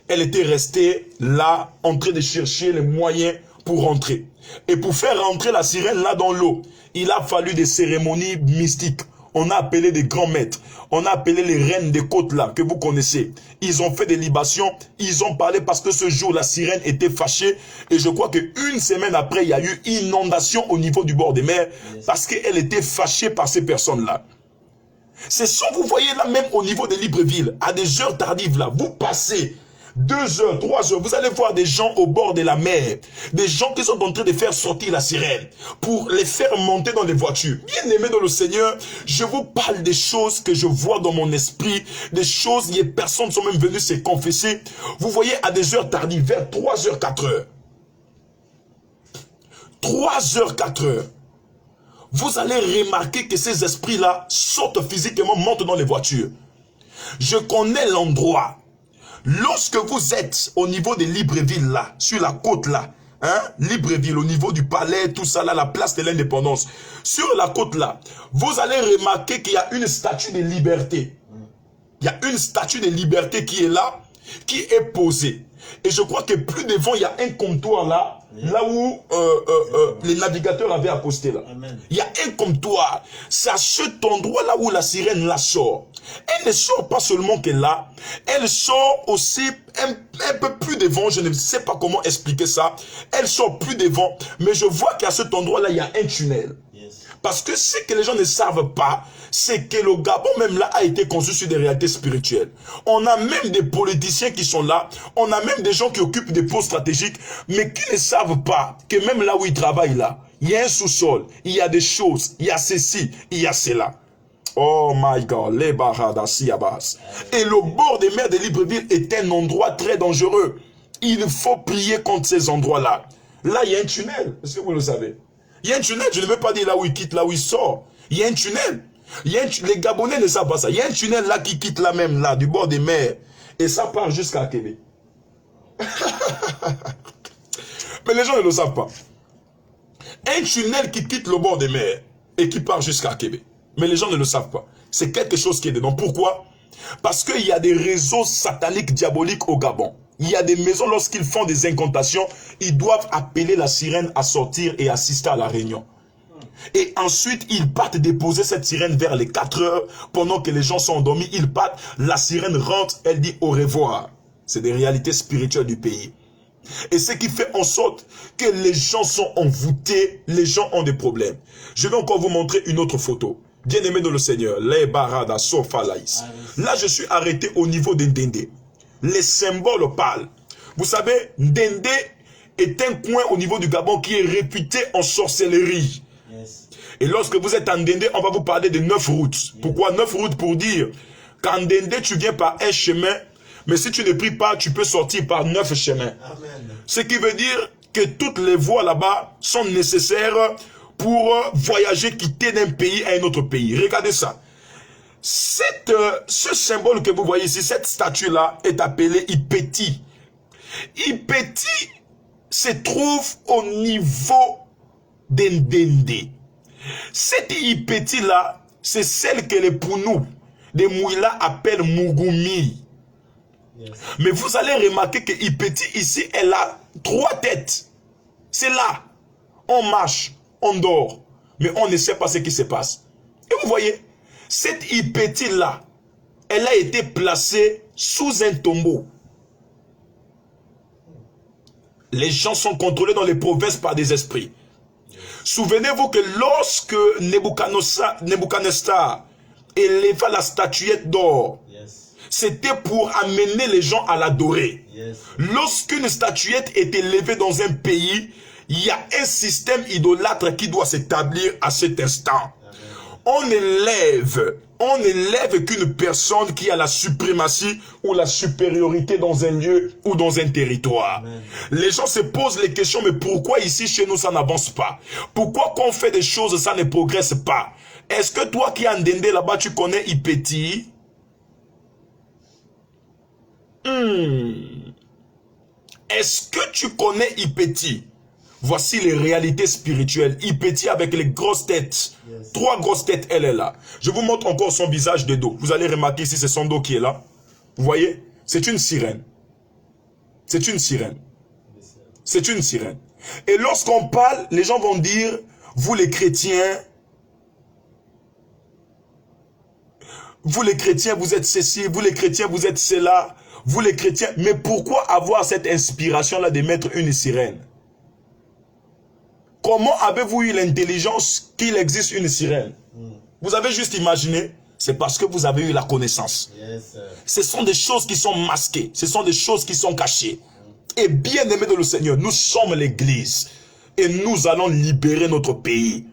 elle était restée là, en train de chercher les moyens pour rentrer. Et pour faire rentrer la sirène là dans l'eau, il a fallu des cérémonies mystiques. On a appelé des grands maîtres. On a appelé les reines des côtes là, que vous connaissez. Ils ont fait des libations. Ils ont parlé parce que ce jour, la sirène était fâchée. Et je crois qu'une semaine après, il y a eu inondation au niveau du bord des mers. Parce qu'elle était fâchée par ces personnes-là. C'est ça, vous voyez là, même au niveau de Libreville, à des heures tardives là, vous passez 2 heures, 3 heures, vous allez voir des gens au bord de la mer, des gens qui sont en train de faire sortir la sirène pour les faire monter dans les voitures. Bien aimé dans le Seigneur, je vous parle des choses que je vois dans mon esprit, des choses, les personnes sont même venues se confesser. Vous voyez à des heures tardives, vers 3 heures, 4 heures. 3 heures, 4 heures. Vous allez remarquer que ces esprits-là sortent physiquement, montent dans les voitures. Je connais l'endroit. Lorsque vous êtes au niveau de Libreville là, sur la côte là, hein, Libreville, au niveau du palais, tout ça là, la place de l'indépendance, sur la côte là, vous allez remarquer qu'il y a une statue de liberté. Il y a une statue de liberté qui est là, qui est posée. Et je crois que plus devant, il y a un comptoir là, là où les navigateurs avaient accosté là. Amen. Il y a un comptoir. C'est à cet endroit là où la sirène la sort. Elle ne sort pas seulement que là, elle sort aussi un peu plus devant. Je ne sais pas comment expliquer ça. Elle sort plus devant, mais je vois qu'à cet endroit là, il y a un tunnel. Parce que ce que les gens ne savent pas, c'est que le Gabon même là a été construit sur des réalités spirituelles. On a même des politiciens qui sont là, on a même des gens qui occupent des postes stratégiques, mais qui ne savent pas que même là où ils travaillent là, il y a un sous-sol, il y a des choses, il y a ceci, il y a cela. Oh my God, les baradas siabas. Et le bord des mers de Libreville est un endroit très dangereux. Il faut prier contre ces endroits-là. Là, il y a un tunnel, est-ce que vous le savez? Il y a un tunnel, je ne veux pas dire là où il quitte, là où il sort. Il y a un tunnel. Les Gabonais ne savent pas ça. Il y a un tunnel là qui quitte là même, là, du bord des mers. Et ça part jusqu'à Québec. Mais les gens ne le savent pas. Un tunnel qui quitte le bord des mers et qui part jusqu'à Québec. Mais les gens ne le savent pas. C'est quelque chose qui est dedans. Pourquoi? Parce qu'il y a des réseaux sataniques diaboliques au Gabon. Il y a des maisons, lorsqu'ils font des incantations, ils doivent appeler la sirène à sortir et assister à la réunion. Et ensuite, ils partent déposer cette sirène vers les 4 heures. Pendant que les gens sont endormis, ils partent. La sirène rentre, elle dit au revoir. C'est des réalités spirituelles du pays. Et ce qui fait en sorte que les gens sont envoûtés, les gens ont des problèmes. Je vais encore vous montrer une autre photo. Bien-aimé dans le Seigneur, les barada sofa laïs. Là, je suis arrêté au niveau d'Ndende. Les symboles parlent. Vous savez, Ndende est un coin au niveau du Gabon qui est réputé en sorcellerie. Yes. Et lorsque vous êtes en Ndende, on va vous parler de 9 routes. Yes. Pourquoi 9 routes? Pour dire qu'en Ndende, tu viens par un chemin, Mais si tu ne pries pas, tu peux sortir par 9 chemins. Amen. Ce qui veut dire que toutes les voies là-bas sont nécessaires pour voyager, quitter d'un pays à un autre pays. Regardez ça. Ce symbole que vous voyez ici, cette statue-là est appelée Ipeti. Ipeti se trouve au niveau d'Endende. Cette Ipeti-là, c'est celle que les Pounou des Mouila appellent Mugumi. Yes. Mais vous allez remarquer que Ipeti ici, elle a 3 têtes. C'est là. On marche, on dort, mais on ne sait pas ce qui se passe. Et vous voyez, cette Ipeti-là, elle a été placée sous un tombeau. Les gens sont contrôlés dans les provinces par des esprits. Souvenez-vous que lorsque Nebuchadnezzar éleva la statuette d'or, c'était pour amener les gens à l'adorer. Lorsqu'une statuette est élevée dans un pays, il y a un système idolâtre qui doit s'établir à cet instant. On élève qu'une personne qui a la suprématie ou la supériorité dans un lieu ou dans un territoire. Amen. Les gens se posent les questions, mais pourquoi ici chez nous ça n'avance pas? Pourquoi quand on fait des choses ça ne progresse pas? Est-ce que toi qui es en Ndende là-bas tu connais Ipeti? Est-ce que tu connais Ipeti? Voici les réalités spirituelles. Ipeti avec les grosses têtes. Yes. 3 grosses têtes, elle est là. Je vous montre encore son visage de dos. Vous allez remarquer ici, c'est son dos qui est là. Vous voyez? C'est une sirène. C'est une sirène. C'est une sirène. Et lorsqu'on parle, les gens vont dire, vous les chrétiens, vous êtes ceci, vous les chrétiens, vous êtes cela, vous les chrétiens. Mais pourquoi avoir cette inspiration-là de mettre une sirène? Comment avez-vous eu l'intelligence qu'il existe une sirène? Vous avez juste imaginé? C'est parce que vous avez eu la connaissance. Yes, ce sont des choses qui sont masquées. Ce sont des choses qui sont cachées. Et bien aimés de le Seigneur, nous sommes l'église. Et nous allons libérer notre pays.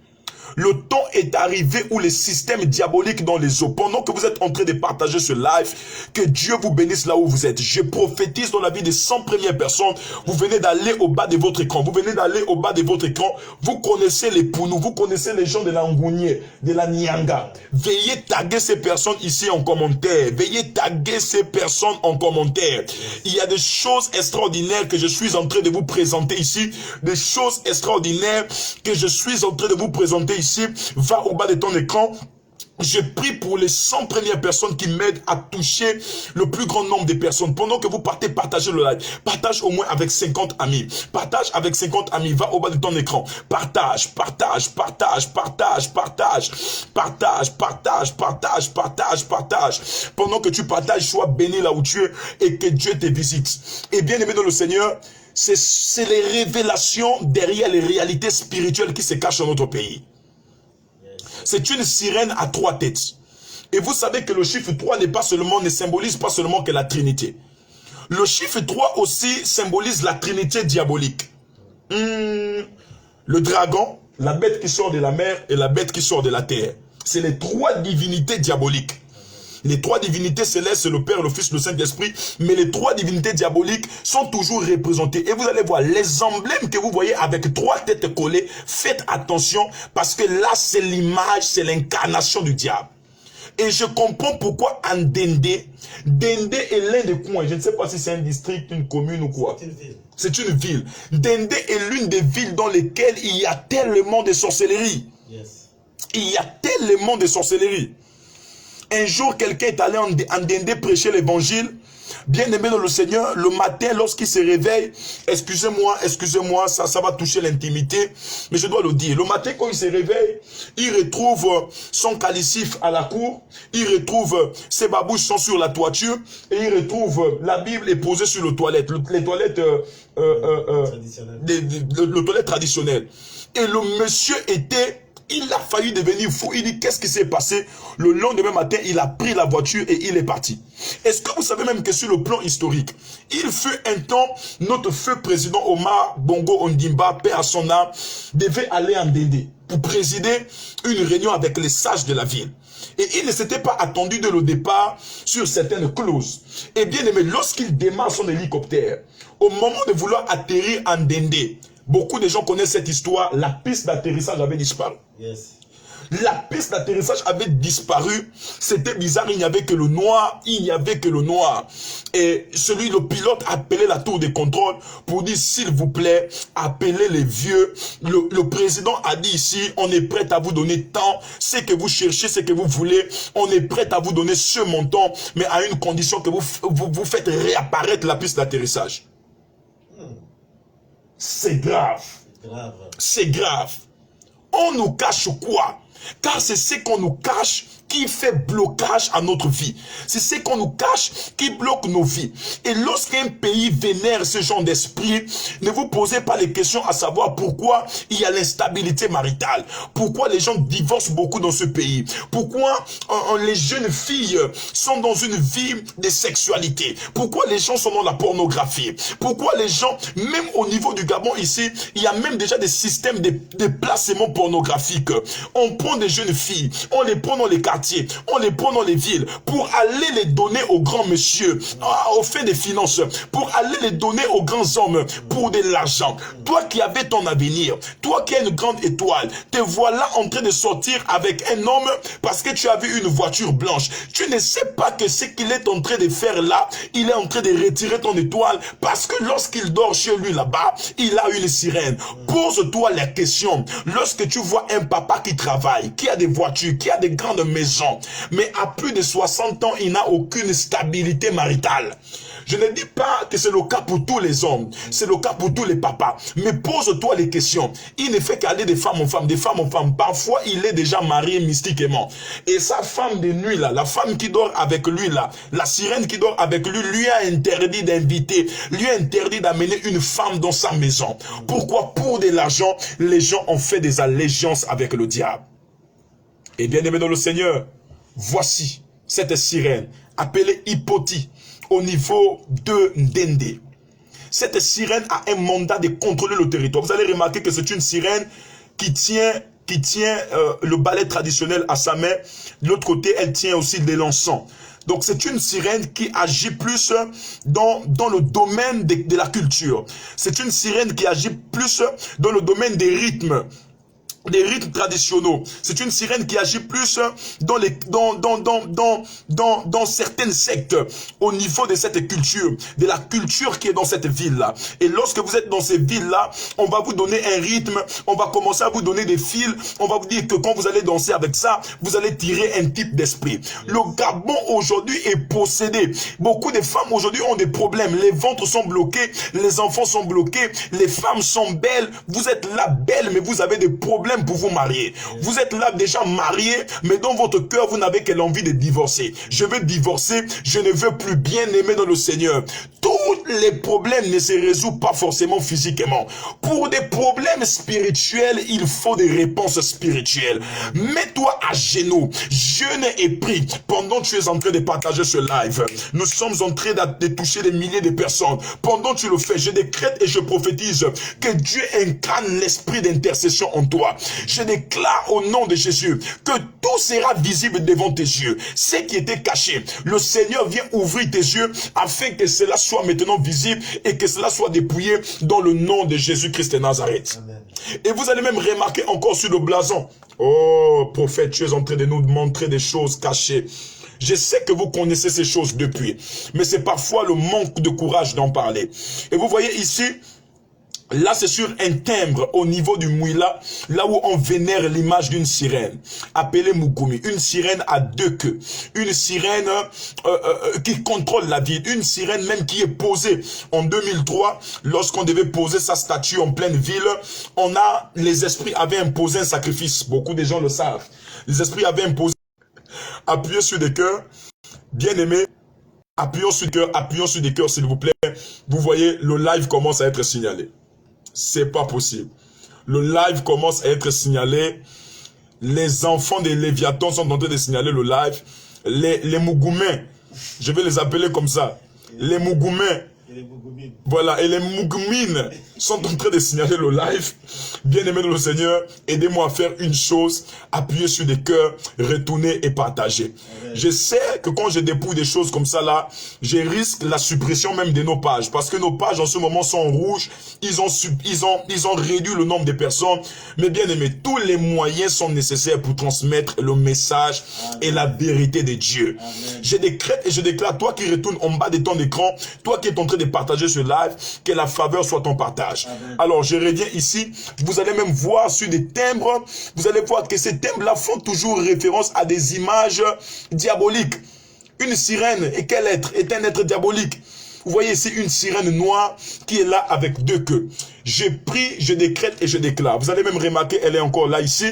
Le temps est arrivé où les systèmes diaboliques dans les eaux, pendant que vous êtes en train de partager ce live, que Dieu vous bénisse là où vous êtes. Je prophétise dans la vie des 100 premières personnes. Vous venez d'aller au bas de votre écran. Vous venez d'aller au bas de votre écran. Vous connaissez les Pounou, vous connaissez les gens de la Ngounié, de la Nyanga. Veuillez taguer ces personnes ici en commentaire. Veuillez taguer ces personnes en commentaire. Il y a des choses extraordinaires que je suis en train de vous présenter ici. Des choses extraordinaires que je suis en train de vous présenter ici. Va au bas de ton écran. Je prie pour les 100 premières personnes qui m'aident à toucher le plus grand nombre de personnes. Pendant que vous partez, partagez le live. Partage au moins avec 50 amis. Partage avec 50 amis. Va au bas de ton écran. Partage, partage, partage, partage, partage, partage, partage, partage, partage, partage. Pendant que tu partages, sois béni là où tu es et que Dieu te visite. Et bien aimé dans le Seigneur, c'est les révélations derrière les réalités spirituelles qui se cachent dans notre pays. C'est une sirène à 3 têtes. Et vous savez que le chiffre 3 ne symbolise pas seulement que la Trinité. Le chiffre 3 aussi symbolise la Trinité diabolique. Le dragon, la bête qui sort de la mer et la bête qui sort de la terre. C'est les 3 divinités diaboliques. Les 3 divinités célestes, c'est le Père, le Fils, le Saint-Esprit. Mais les 3 divinités diaboliques sont toujours représentées. Et vous allez voir, les emblèmes que vous voyez avec 3 têtes collées, faites attention parce que là, c'est l'image, c'est l'incarnation du diable. Et je comprends pourquoi en Ndende est l'un des coins. Je ne sais pas si c'est un district, une commune ou quoi. C'est une ville. C'est une ville. Ndende est l'une des villes dans lesquelles il y a tellement de sorcellerie. Yes. Il y a tellement de sorcellerie. Un jour, quelqu'un est allé en Ndende prêcher l'évangile. Bien aimé dans le Seigneur, le matin, lorsqu'il se réveille, excusez-moi, ça va toucher l'intimité, mais je dois le dire. Le matin, quand il se réveille, il retrouve son calicif à la cour, il retrouve ses babouches sont sur la toiture, et il retrouve la Bible est posée sur les toilettes, les toilettes le toilette traditionnel. Et le monsieur il a failli devenir fou. Il dit, qu'est-ce qui s'est passé? Le lendemain matin, il a pris la voiture et il est parti. Est-ce que vous savez même que sur le plan historique, il fut un temps, notre feu président Omar Bongo Ondimba, paix à son âme, devait aller en Ndende pour présider une réunion avec les sages de la ville. Et il ne s'était pas attendu dès le départ sur certaines clauses. Et bien aimé, lorsqu'il démarre son hélicoptère, au moment de vouloir atterrir en Dende, beaucoup de gens connaissent cette histoire, la piste d'atterrissage avait disparu.
Yes.
La piste d'atterrissage avait disparu. C'était bizarre, il n'y avait que le noir. Il n'y avait que le noir. Et le pilote appelait la tour de contrôle pour dire, s'il vous plaît, appelez les vieux. Le président a dit ici, on est prêt à vous donner tant. Ce que vous cherchez, ce que vous voulez. On est prêt à vous donner ce montant, mais à une condition que vous faites réapparaître la piste d'atterrissage. C'est grave. C'est grave. On nous cache quoi? Car c'est ce qu'on nous cache qui fait blocage à notre vie. C'est ce qu'on nous cache qui bloque nos vies. Et lorsqu'un pays vénère ce genre d'esprit, ne vous posez pas les questions à savoir pourquoi il y a l'instabilité maritale. Pourquoi les gens divorcent beaucoup dans ce pays. Pourquoi les jeunes filles sont dans une vie de sexualité. Pourquoi les gens sont dans la pornographie. Pourquoi les gens, même au niveau du Gabon ici, il y a même déjà des systèmes de placement pornographique. On prend des jeunes filles, on les prend dans les quartiers, on les prend dans les villes pour aller les donner aux grands messieurs, aux fins des finances, pour aller les donner aux grands hommes pour de l'argent. Toi qui avais ton avenir, toi qui as une grande étoile, te voilà en train de sortir avec un homme parce que tu as vu une voiture blanche. Tu ne sais pas que ce qu'il est en train de faire là, il est en train de retirer ton étoile parce que lorsqu'il dort chez lui là-bas, il a une sirène. Pose-toi la question, lorsque tu vois un papa qui travaille, qui a des voitures, qui a des grandes maisons, mais à plus de 60 ans, il n'a aucune stabilité maritale. Je ne dis pas que c'est le cas pour tous les hommes, c'est le cas pour tous les papas. Mais pose-toi les questions. Il ne fait qu'aller de femme en femme, de femme en femme. Parfois, il est déjà marié mystiquement. Et sa femme de nuit, là, la femme qui dort avec lui, là, la sirène qui dort avec lui, lui a interdit d'inviter, lui a interdit d'amener une femme dans sa maison. Pourquoi? Pour de l'argent, les gens ont fait des allégeances avec le diable. Et bien aimé dans le Seigneur, voici cette sirène appelée Hypoti au niveau de Ndende. Cette sirène a un mandat de contrôler le territoire. Vous allez remarquer que c'est une sirène qui tient le balai traditionnel à sa main. De l'autre côté, elle tient aussi de l'encens. Donc c'est une sirène qui agit plus dans le domaine de la culture. C'est une sirène qui agit plus dans le domaine des rythmes traditionnels. C'est une sirène qui agit plus dans certaines sectes au niveau de cette culture, de la culture qui est dans cette ville-là. Et lorsque vous êtes dans ces villes-là, on va vous donner un rythme, on va commencer à vous donner des fils, on va vous dire que quand vous allez danser avec ça, vous allez tirer un type d'esprit. Le Gabon aujourd'hui est possédé. Beaucoup de femmes aujourd'hui ont des problèmes. Les ventres sont bloqués, les enfants sont bloqués, les femmes sont belles. Vous êtes là belle, mais vous avez des problèmes pour vous marier. Vous êtes là déjà marié, mais dans votre cœur, vous n'avez que l'envie de divorcer. Je veux divorcer, je ne veux plus bien aimer dans le Seigneur. Tous les problèmes ne se résolvent pas forcément physiquement. Pour des problèmes spirituels, il faut des réponses spirituelles. Mets-toi à genoux, jeûne et prie pendant que tu es en train de partager ce live. Nous sommes en train de toucher des milliers de personnes. Pendant que tu le fais, je décrète et je prophétise que Dieu incarne l'esprit d'intercession en toi. Je déclare au nom de Jésus que tout sera visible devant tes yeux. Ce qui était caché, le Seigneur vient ouvrir tes yeux afin que cela soit maintenant visible et que cela soit dépouillé dans le nom de Jésus-Christ de Nazareth. Amen. Et vous allez même remarquer encore sur le blason. Oh, prophète, tu es en train de nous montrer des choses cachées. Je sais que vous connaissez ces choses depuis, mais c'est parfois le manque de courage d'en parler. Et vous voyez ici, là, c'est sur un timbre au niveau du Mouila, là où on vénère l'image d'une sirène, appelée Mugumi. Une sirène à deux queues. Une sirène qui contrôle la vie. Une sirène même qui est posée. En 2003, lorsqu'on devait poser sa statue en pleine ville, les esprits avaient imposé un sacrifice. Beaucoup de gens le savent. Les esprits avaient imposé. Appuyez sur des cœurs. Bien aimés. Appuyons sur des cœurs, s'il vous plaît. Vous voyez, le live commence à être signalé. C'est pas possible. Le live commence à être signalé. Les enfants des Léviathans sont en train de signaler le live. Les Mugoumins, je vais les appeler comme ça. Les Mugoumins. Voilà, et les Mugoumines sont en train de signaler le live. Bien-aimés de le Seigneur, aidez-moi à faire une chose, appuyer sur des cœurs, retourner et partager. Je sais que quand je dépouille des choses comme ça là, je risque la suppression même de nos pages. Parce que nos pages en ce moment sont en rouge. Ils ont réduit le nombre de personnes. Mais bien aimé, tous les moyens sont nécessaires pour transmettre le message et la vérité de Dieu. Je décrète et je déclare, toi qui retournes en bas de ton écran, toi qui es en train de partager ce live, que la faveur soit ton partage. Alors je reviens ici, vous allez même voir sur des timbres, vous allez voir que ces timbres-là font toujours référence à des images diaboliques. Une sirène, et quel être? Est un être diabolique. Vous voyez ici une sirène noire qui est là avec deux queues. Je prie, je décrète et je déclare. Vous allez même remarquer, elle est encore là ici.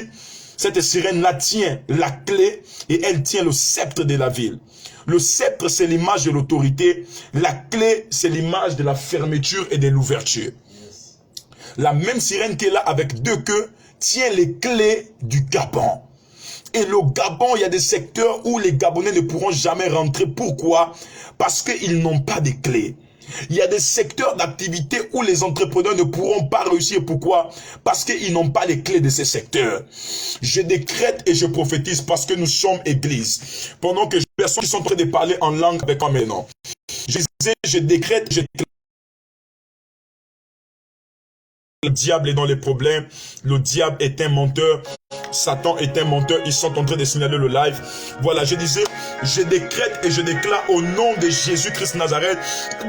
Cette sirène-là tient la clé et elle tient le sceptre de la ville. Le sceptre, c'est l'image de l'autorité. La clé, c'est l'image de la fermeture et de l'ouverture. La même sirène qui est là avec deux queues tient les clés du Gabon. Et le Gabon, il y a des secteurs où les Gabonais ne pourront jamais rentrer. Pourquoi? Parce qu'ils n'ont pas de clés. Il y a des secteurs d'activité où les entrepreneurs ne pourront pas réussir. Pourquoi? Parce qu'ils n'ont pas les clés de ces secteurs. Je décrète et je prophétise parce que nous sommes église. Pendant que les personnes qui sont en train de parler en langue avec moi maintenant. Je disais, je décrète, je déclare. Le diable est dans les problèmes. Le diable est un menteur. Satan est un menteur. Ils sont en train de signaler le live. Voilà, je disais, je décrète et je déclare au nom de Jésus-Christ Nazareth,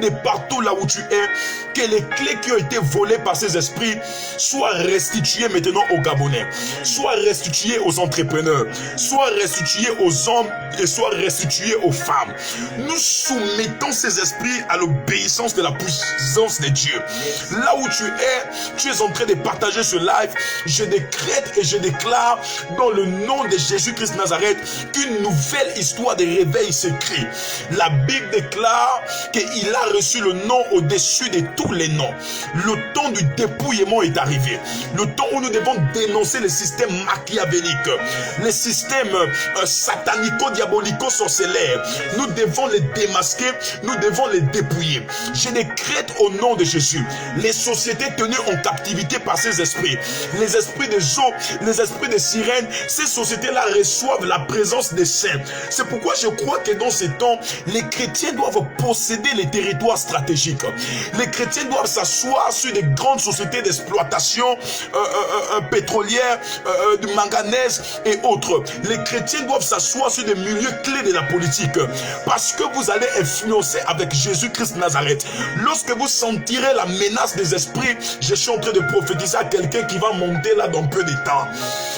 de partout là où tu es, que les clés qui ont été volées par ces esprits soient restituées maintenant aux Gabonais, soient restituées aux entrepreneurs, soient restituées aux hommes et soient restituées aux femmes. Nous soumettons ces esprits à l'obéissance de la puissance de Dieu. Là où tu es en train de partager ce live, je décrète et je déclare dans le nom de Jésus-Christ Nazareth qu'une nouvelle histoire de réveil s'écrit. La Bible déclare qu'il a reçu le nom au-dessus de tous les noms. Le temps du dépouillement est arrivé. Le temps où nous devons dénoncer les systèmes machiavéliques, les systèmes satanico-diabolico-sorcellaires. Nous devons les démasquer, nous devons les dépouiller. Je décrète au nom de Jésus les sociétés tenues en captivité par ces esprits, les esprits de eaux, les esprits de sirènes, ces sociétés-là reçoivent la présence des saints. C'est pourquoi je crois que dans ces temps, les chrétiens doivent posséder les territoires stratégiques. Les chrétiens doivent s'asseoir sur des grandes sociétés d'exploitation pétrolière, de manganèse et autres. Les chrétiens doivent s'asseoir sur des milieux clés de la politique parce que vous allez influencer avec Jésus-Christ Nazareth. Lorsque vous sentirez la menace des esprits, je suis en train de prophétiser à quelqu'un qui va monter là dans peu de temps.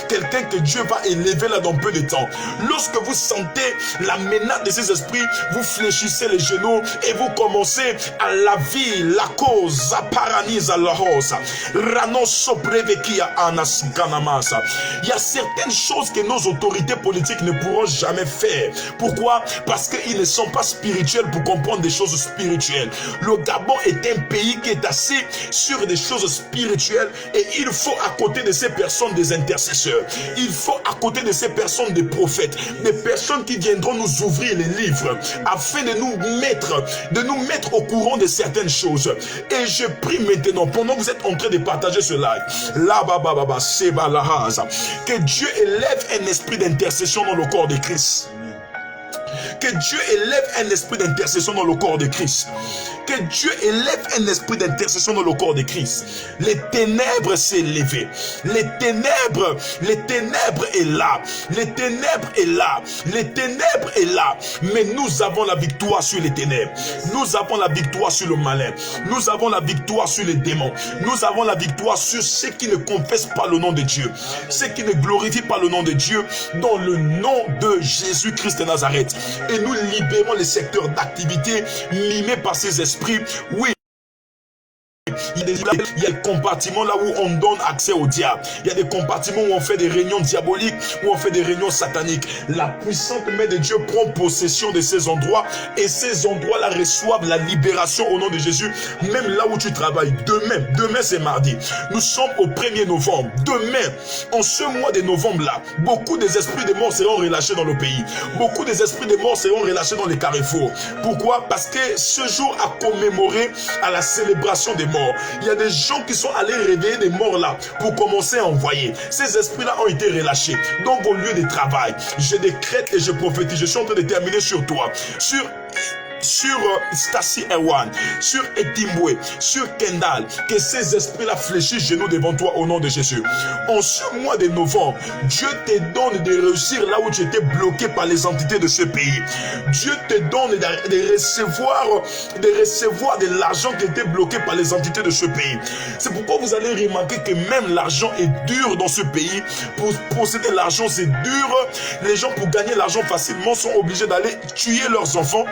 Quelqu'un que Dieu va élever là dans peu de temps. Lorsque vous sentez la menace de ces esprits, vous fléchissez les genoux et vous commencez à la vie, la cause, à paranis à la rose. Il y a certaines choses que nos autorités politiques ne pourront jamais faire. Pourquoi? Parce qu'ils ne sont pas spirituels pour comprendre des choses spirituelles. Le Gabon est un pays qui est assis sur des choses spirituelles et il faut à côté de ces personnes des intercesseurs. Il faut à côté de ces personnes des prophètes, des personnes qui viendront nous ouvrir les livres afin de nous mettre au courant de certaines choses. Et je prie maintenant, pendant que vous êtes en train de partager ce live, que Dieu élève un esprit d'intercession dans le corps de Christ. Que Dieu élève un esprit d'intercession dans le corps de Christ. Que Dieu élève un esprit d'intercession dans le corps de Christ. Les ténèbres s'est levé. Les ténèbres est là. Les ténèbres est là. Les ténèbres est là. Mais nous avons la victoire sur les ténèbres. Nous avons la victoire sur le malin. Nous avons la victoire sur les démons. Nous avons la victoire sur ceux qui ne confessent pas le nom de Dieu. Ceux qui ne glorifient pas le nom de Dieu dans le nom de Jésus-Christ de Nazareth. Et nous libérons les secteurs d'activité mimés par ces esprits. Oui. Il y a des compartiments là où on donne accès au diable. Il y a des compartiments où on fait des réunions diaboliques, où on fait des réunions sataniques. La puissante main de Dieu prend possession de ces endroits et ces endroits-là reçoivent la libération au nom de Jésus. Même là où tu travailles, demain c'est mardi. Nous sommes au 1er novembre. Demain, en ce mois de novembre-là, beaucoup des esprits de mort seront relâchés dans le pays. Beaucoup des esprits de mort seront relâchés dans les carrefours. Pourquoi? Parce que ce jour a commémoré à la célébration des morts. morts. Il y a des gens qui sont allés réveiller des morts là pour commencer à envoyer. Ces esprits-là ont été relâchés. Donc au lieu de travail, je décrète et je prophétise. Je suis en train de terminer sur toi, sur Stacy Ewan, sur Etimbwe, sur Kendall, que ces esprits-là fléchissent genoux devant toi au nom de Jésus. En ce mois de novembre, Dieu te donne de réussir là où tu étais bloqué par les entités de ce pays. Dieu te donne de recevoir de l'argent qui était bloqué par les entités de ce pays. C'est pourquoi vous allez remarquer que même l'argent est dur dans ce pays. Pour posséder l'argent, c'est dur. Les gens, pour gagner l'argent facilement, sont obligés d'aller tuer leurs enfants.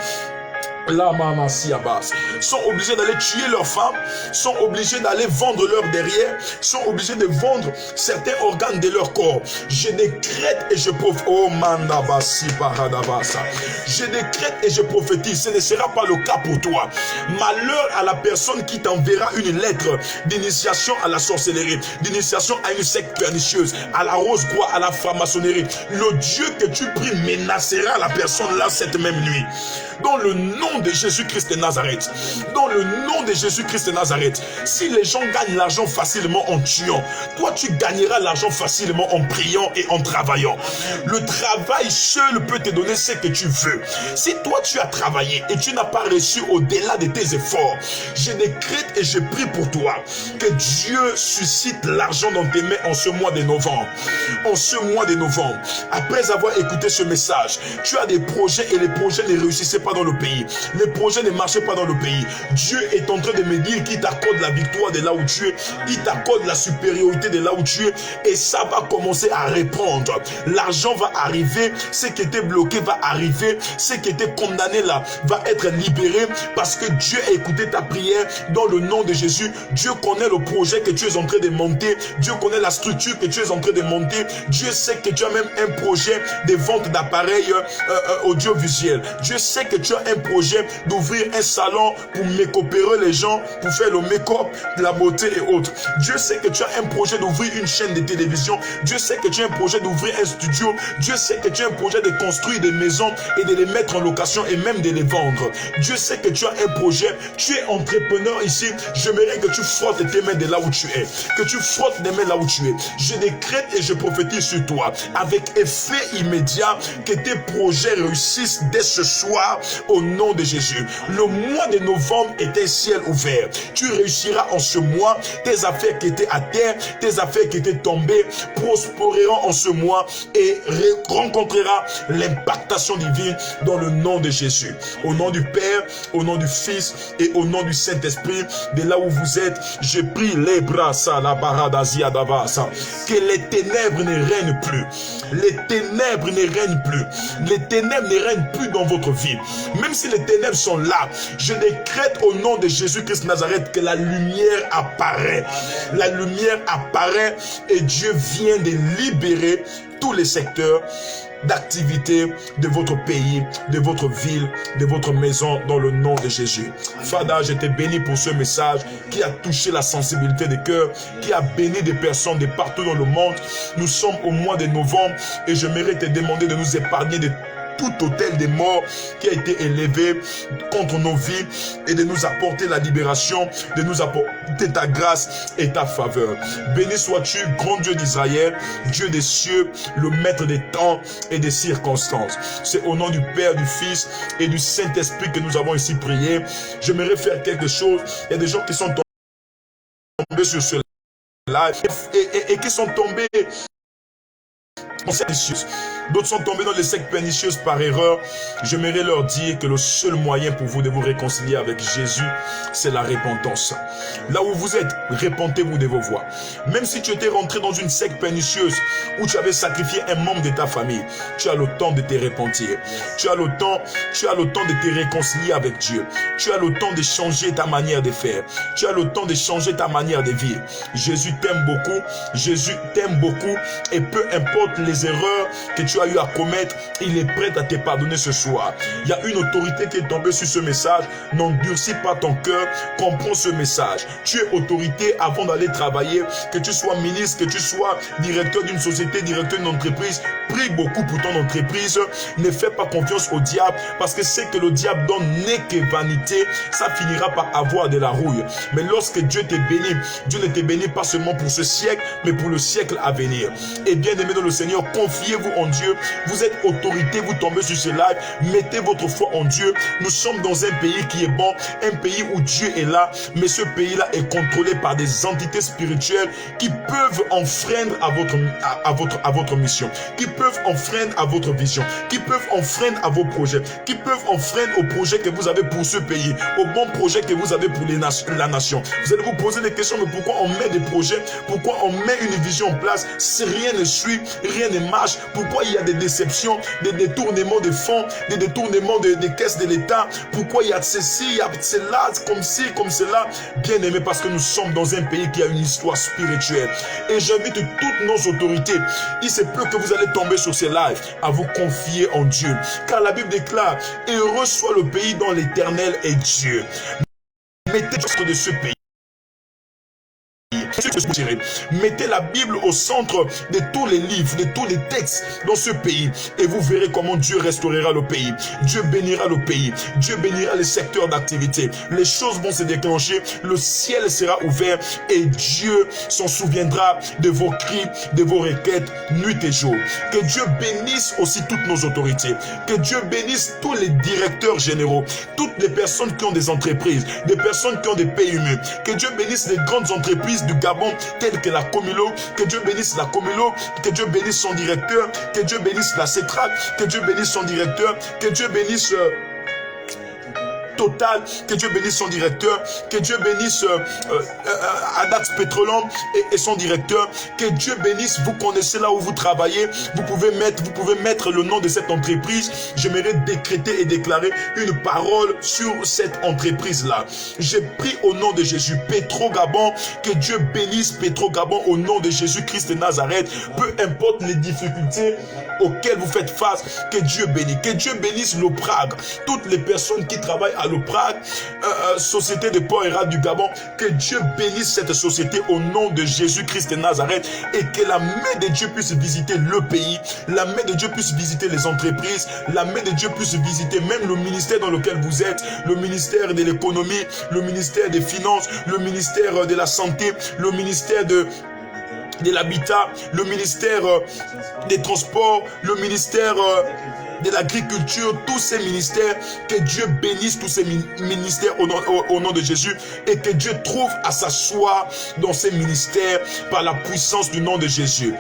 La maman Siabas sont obligés d'aller tuer leurs femmes, sont obligés d'aller vendre leur derrière, sont obligés de vendre certains organes de leur corps. Je décrète et je prophétise. Oh mandabasi paradabasa. Je décrète et je prophétise. Ce ne sera pas le cas pour toi. Malheur à la personne qui t'enverra une lettre d'initiation à la sorcellerie, d'initiation à une secte pernicieuse, à la rose-croix, à la franc-maçonnerie. Le Dieu que tu pries menacera la personne là cette même nuit. Dans le nom de Jésus-Christ de Nazareth, dans le nom de Jésus-Christ de Nazareth, si les gens gagnent l'argent facilement en tuant, toi tu gagneras l'argent facilement en priant et en travaillant. Le travail seul peut te donner ce que tu veux. Si toi tu as travaillé et tu n'as pas reçu au-delà de tes efforts, je décrète et je prie pour toi que Dieu suscite l'argent dans tes mains en ce mois de novembre. En ce mois de novembre, après avoir écouté ce message, tu as des projets et les projets ne réussissaient pas dans le pays. Les projets ne marchaient pas dans le pays. Dieu est en train de me dire qu'il t'accorde la victoire de là où tu es. Il t'accorde la supériorité de là où tu es. Et ça va commencer à répondre. L'argent va arriver. Ce qui était bloqué va arriver. Ce qui était condamné là va être libéré. Parce que Dieu a écouté ta prière dans le nom de Jésus. Dieu connaît le projet que tu es en train de monter. Dieu connaît la structure que tu es en train de monter. Dieu sait que tu as même un projet de vente d'appareils audiovisuels. Dieu sait que tu as un projet d'ouvrir un salon pour make-upérer les gens, pour faire le make-up, la beauté et autres. Dieu sait que tu as un projet d'ouvrir une chaîne de télévision. Dieu sait que tu as un projet d'ouvrir un studio. Dieu sait que tu as un projet de construire des maisons et de les mettre en location et même de les vendre. Dieu sait que tu as un projet. Tu es entrepreneur ici. J'aimerais que tu frottes tes mains de là où tu es. Que tu frottes les mains là où tu es. Je décrète et je prophétise sur toi avec effet immédiat que tes projets réussissent dès ce soir au nom de Jésus. Le mois de novembre est un ciel ouvert. Tu réussiras en ce mois. Tes affaires qui étaient à terre, tes affaires qui étaient tombées, prospéreront en ce mois et rencontreras l'impactation divine dans le nom de Jésus. Au nom du Père, au nom du Fils et au nom du Saint-Esprit, de là où vous êtes, je prie les bras, la baradazia davasa, que les ténèbres ne règnent plus. Les ténèbres ne règnent plus. Les ténèbres ne règnent plus dans votre vie. Même si les ténèbres sont là, je décrète au nom de Jésus-Christ de Nazareth que la lumière apparaît. La lumière apparaît et Dieu vient de libérer tous les secteurs d'activité de votre pays, de votre ville, de votre maison dans le nom de Jésus. Fada, je te bénis pour ce message qui a touché la sensibilité des cœurs, qui a béni des personnes de partout dans le monde. Nous sommes au mois de novembre et j'aimerais te demander de nous épargner de tout autel des morts qui a été élevé contre nos vies et de nous apporter la libération, de nous apporter ta grâce et ta faveur. Béni sois-tu, grand Dieu d'Israël, Dieu des cieux, le maître des temps et des circonstances. C'est au nom du Père, du Fils et du Saint-Esprit que nous avons ici prié. J'aimerais faire quelque chose. Il y a des gens qui sont tombés sur ce live et qui sont tombés. D'autres sont tombés dans les sectes pernicieuses par erreur. J'aimerais leur dire que le seul moyen pour vous de vous réconcilier avec Jésus, c'est la repentance. Là où vous êtes, repentez-vous de vos voies. Même si tu étais rentré dans une secte pernicieuse où tu avais sacrifié un membre de ta famille, tu as le temps de te repentir. Tu as le temps de te réconcilier avec Dieu. Tu as le temps de changer ta manière de faire. Tu as le temps de changer ta manière de vivre. Jésus t'aime beaucoup. Jésus t'aime beaucoup et peu importe les erreurs que tu tu as eu à commettre, il est prêt à te pardonner ce soir. Il y a une autorité qui est tombée sur ce message. N'endurcis pas ton cœur, comprends ce message. Tu es autorité avant d'aller travailler, que tu sois ministre, que tu sois directeur d'une société, directeur d'une entreprise. Prie beaucoup pour ton entreprise. Ne fais pas confiance au diable, parce que ce que le diable donne n'est que vanité. Ça finira par avoir de la rouille. Mais lorsque Dieu te bénit, Dieu ne te bénit pas seulement pour ce siècle, mais pour le siècle à venir. Et bien aimé dans le Seigneur, confiez-vous en Dieu. Vous êtes autorité, vous tombez sur ce live. Mettez votre foi en Dieu. Nous sommes dans un pays qui est bon, un pays où Dieu est là, mais ce pays-là est contrôlé par des entités spirituelles qui peuvent enfreindre à votre mission, qui peuvent enfreindre à votre vision, qui peuvent enfreindre à vos projets, qui peuvent enfreindre aux projets que vous avez pour ce pays, aux bons projets que vous avez pour la nation. Vous allez vous poser des questions, mais pourquoi on met des projets, pourquoi on met une vision en place si rien ne suit, rien ne marche? Pourquoi il y a des déceptions, des détournements de fonds, des détournements des caisses de l'État? Pourquoi il y a ceci, il y a cela, comme ci, comme cela? Bien aimé, parce que nous sommes dans un pays qui a une histoire spirituelle. Et j'invite toutes nos autorités, il se peut que vous allez tomber sur ces lives, à vous confier en Dieu. Car la Bible déclare, heureux soit le pays dont l'Éternel est Dieu. Mettez de ce pays. Mettez la Bible au centre de tous les livres, de tous les textes dans ce pays, et vous verrez comment Dieu restaurera le pays. Dieu bénira le pays. Dieu bénira les secteurs d'activité. Les choses vont se déclencher, le ciel sera ouvert et Dieu s'en souviendra de vos cris, de vos requêtes, nuit et jour. Que Dieu bénisse aussi toutes nos autorités. Que Dieu bénisse tous les directeurs généraux, toutes les personnes qui ont des entreprises, des personnes qui ont des PME. Que Dieu bénisse les grandes entreprises du Gabon, telles que la Comilo, que Dieu bénisse la Comilo, que Dieu bénisse son directeur, que Dieu bénisse la CETRAC, que Dieu bénisse son directeur, que Dieu bénisse Total, que Dieu bénisse son directeur, que Dieu bénisse Adax Petroleum et son directeur, que Dieu bénisse, vous connaissez là où vous travaillez, vous pouvez mettre le nom de cette entreprise. J'aimerais décréter et déclarer une parole sur cette entreprise-là. J'ai pris au nom de Jésus, Petro Gabon, que Dieu bénisse Petro Gabon au nom de Jésus-Christ de Nazareth, peu importe les difficultés auxquelles vous faites face, que Dieu bénisse. Que Dieu bénisse l'Oprag, toutes les personnes qui travaillent à l'Oprag, société de port et rade du Gabon, que Dieu bénisse cette société au nom de Jésus-Christ de Nazareth, et que la main de Dieu puisse visiter le pays, la main de Dieu puisse visiter les entreprises, la main de Dieu puisse visiter même le ministère dans lequel vous êtes, le ministère de l'économie, le ministère des finances, le ministère de la santé, le ministère de l'habitat, le ministère des transports, le ministère de l'agriculture, tous ces ministères, que Dieu bénisse tous ces ministères au nom de Jésus, et que Dieu trouve à s'asseoir dans ces ministères par la puissance du nom de Jésus.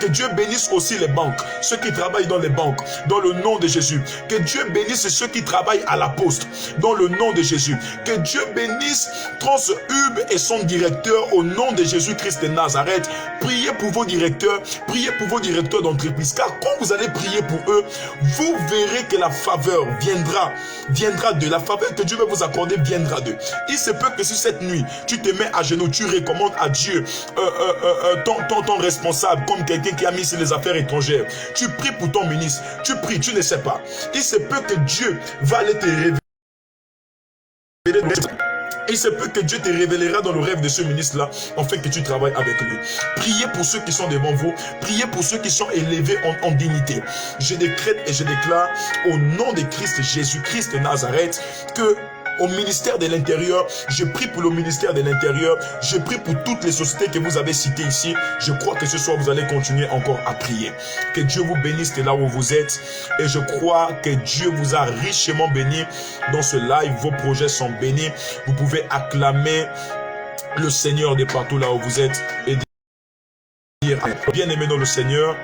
Que Dieu bénisse aussi les banques, ceux qui travaillent dans les banques, dans le nom de Jésus. Que Dieu bénisse ceux qui travaillent à la poste, dans le nom de Jésus. Que Dieu bénisse Transhub et son directeur au nom de Jésus-Christ de Nazareth. Priez pour vos directeurs d'entreprise, car quand vous allez prier pour eux, vous verrez que la faveur viendra d'eux. La faveur que Dieu va vous accorder viendra d'eux. Il se peut que si cette nuit, tu te mets à genoux, tu recommandes à Dieu ton responsable, comme quelqu'un qui a mis sur les affaires étrangères. Tu pries pour ton ministre. Tu pries, tu ne sais pas. Il se peut que Dieu va aller te révéler. Il se peut que Dieu te révélera dans le rêve de ce ministre-là, afin que tu travailles avec lui. Priez pour ceux qui sont devant vous. Priez pour ceux qui sont élevés en dignité. Je décrète et je déclare au nom de Christ Jésus-Christ de Nazareth que au ministère de l'Intérieur, je prie pour le ministère de l'Intérieur, je prie pour toutes les sociétés que vous avez citées ici. Je crois que ce soir, vous allez continuer encore à prier. Que Dieu vous bénisse de là où vous êtes. Et je crois que Dieu vous a richement béni dans ce live. Vos projets sont bénis. Vous pouvez acclamer le Seigneur de partout là où vous êtes et dire, bien aimé dans le Seigneur.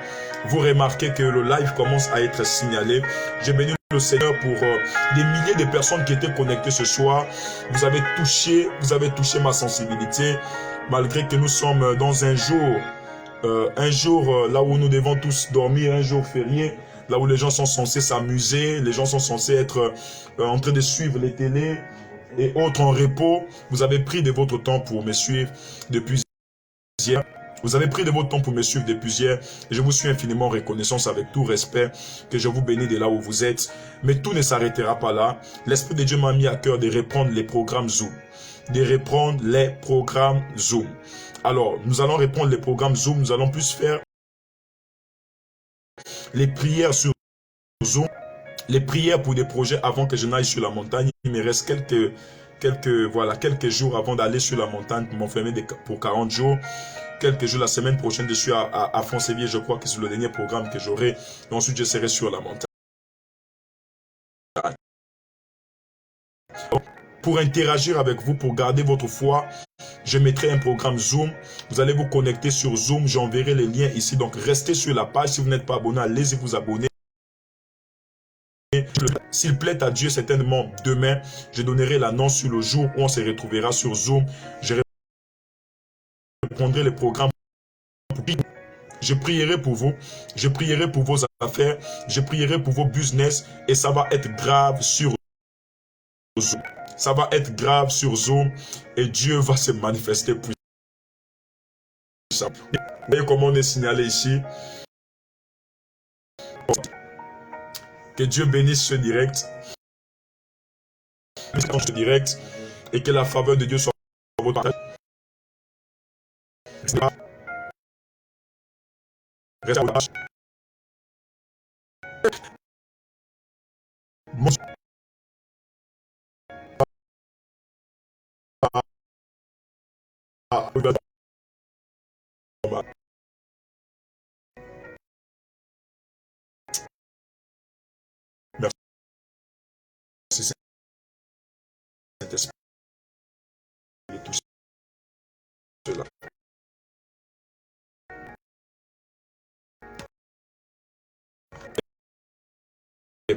Vous remarquez que le live commence à être signalé. J'ai béni le Seigneur pour des milliers de personnes qui étaient connectées ce soir. Vous avez touché ma sensibilité, malgré que nous sommes dans un jour là où nous devons tous dormir, un jour férié, là où les gens sont censés s'amuser, les gens sont censés être en train de suivre les télés et autres en repos. Vous avez pris de votre temps pour me suivre depuis hier. Vous avez pris de votre temps pour me suivre depuis hier. Et je vous suis infiniment reconnaissant avec tout respect. Que je vous bénis de là où vous êtes. Mais tout ne s'arrêtera pas là. L'Esprit de Dieu m'a mis à cœur de reprendre les programmes Zoom. De reprendre les programmes Zoom. Alors, nous allons reprendre les programmes Zoom. Nous allons plus faire les prières sur Zoom. Les prières pour des projets avant que je n'aille sur la montagne. Il me reste quelques jours avant d'aller sur la montagne pour m'enfermer pour 40 jours. Quelques jours, la semaine prochaine, je suis à Foncévier, je crois que c'est le dernier programme que j'aurai. Et ensuite, je serai sur la montagne. Pour interagir avec vous, pour garder votre foi, je mettrai un programme Zoom. Vous allez vous connecter sur Zoom. J'enverrai les liens ici. Donc, restez sur la page. Si vous n'êtes pas abonné, allez-y vous abonner. S'il plaît à Dieu, certainement demain, je donnerai l'annonce sur le jour où on se retrouvera sur Zoom. Je répondrai le programme. Je prierai pour vous, je prierai pour vos affaires, je prierai pour vos business et ça va être grave sur Zoom. Ça va être grave sur Zoom et Dieu va se manifester puissamment. Vous voyez comment on est signalé ici. Que Dieu bénisse ce direct. Et que la faveur de Dieu soit votre partage. Reste à votre page. Merci Saint-Esprit de tout cela. Et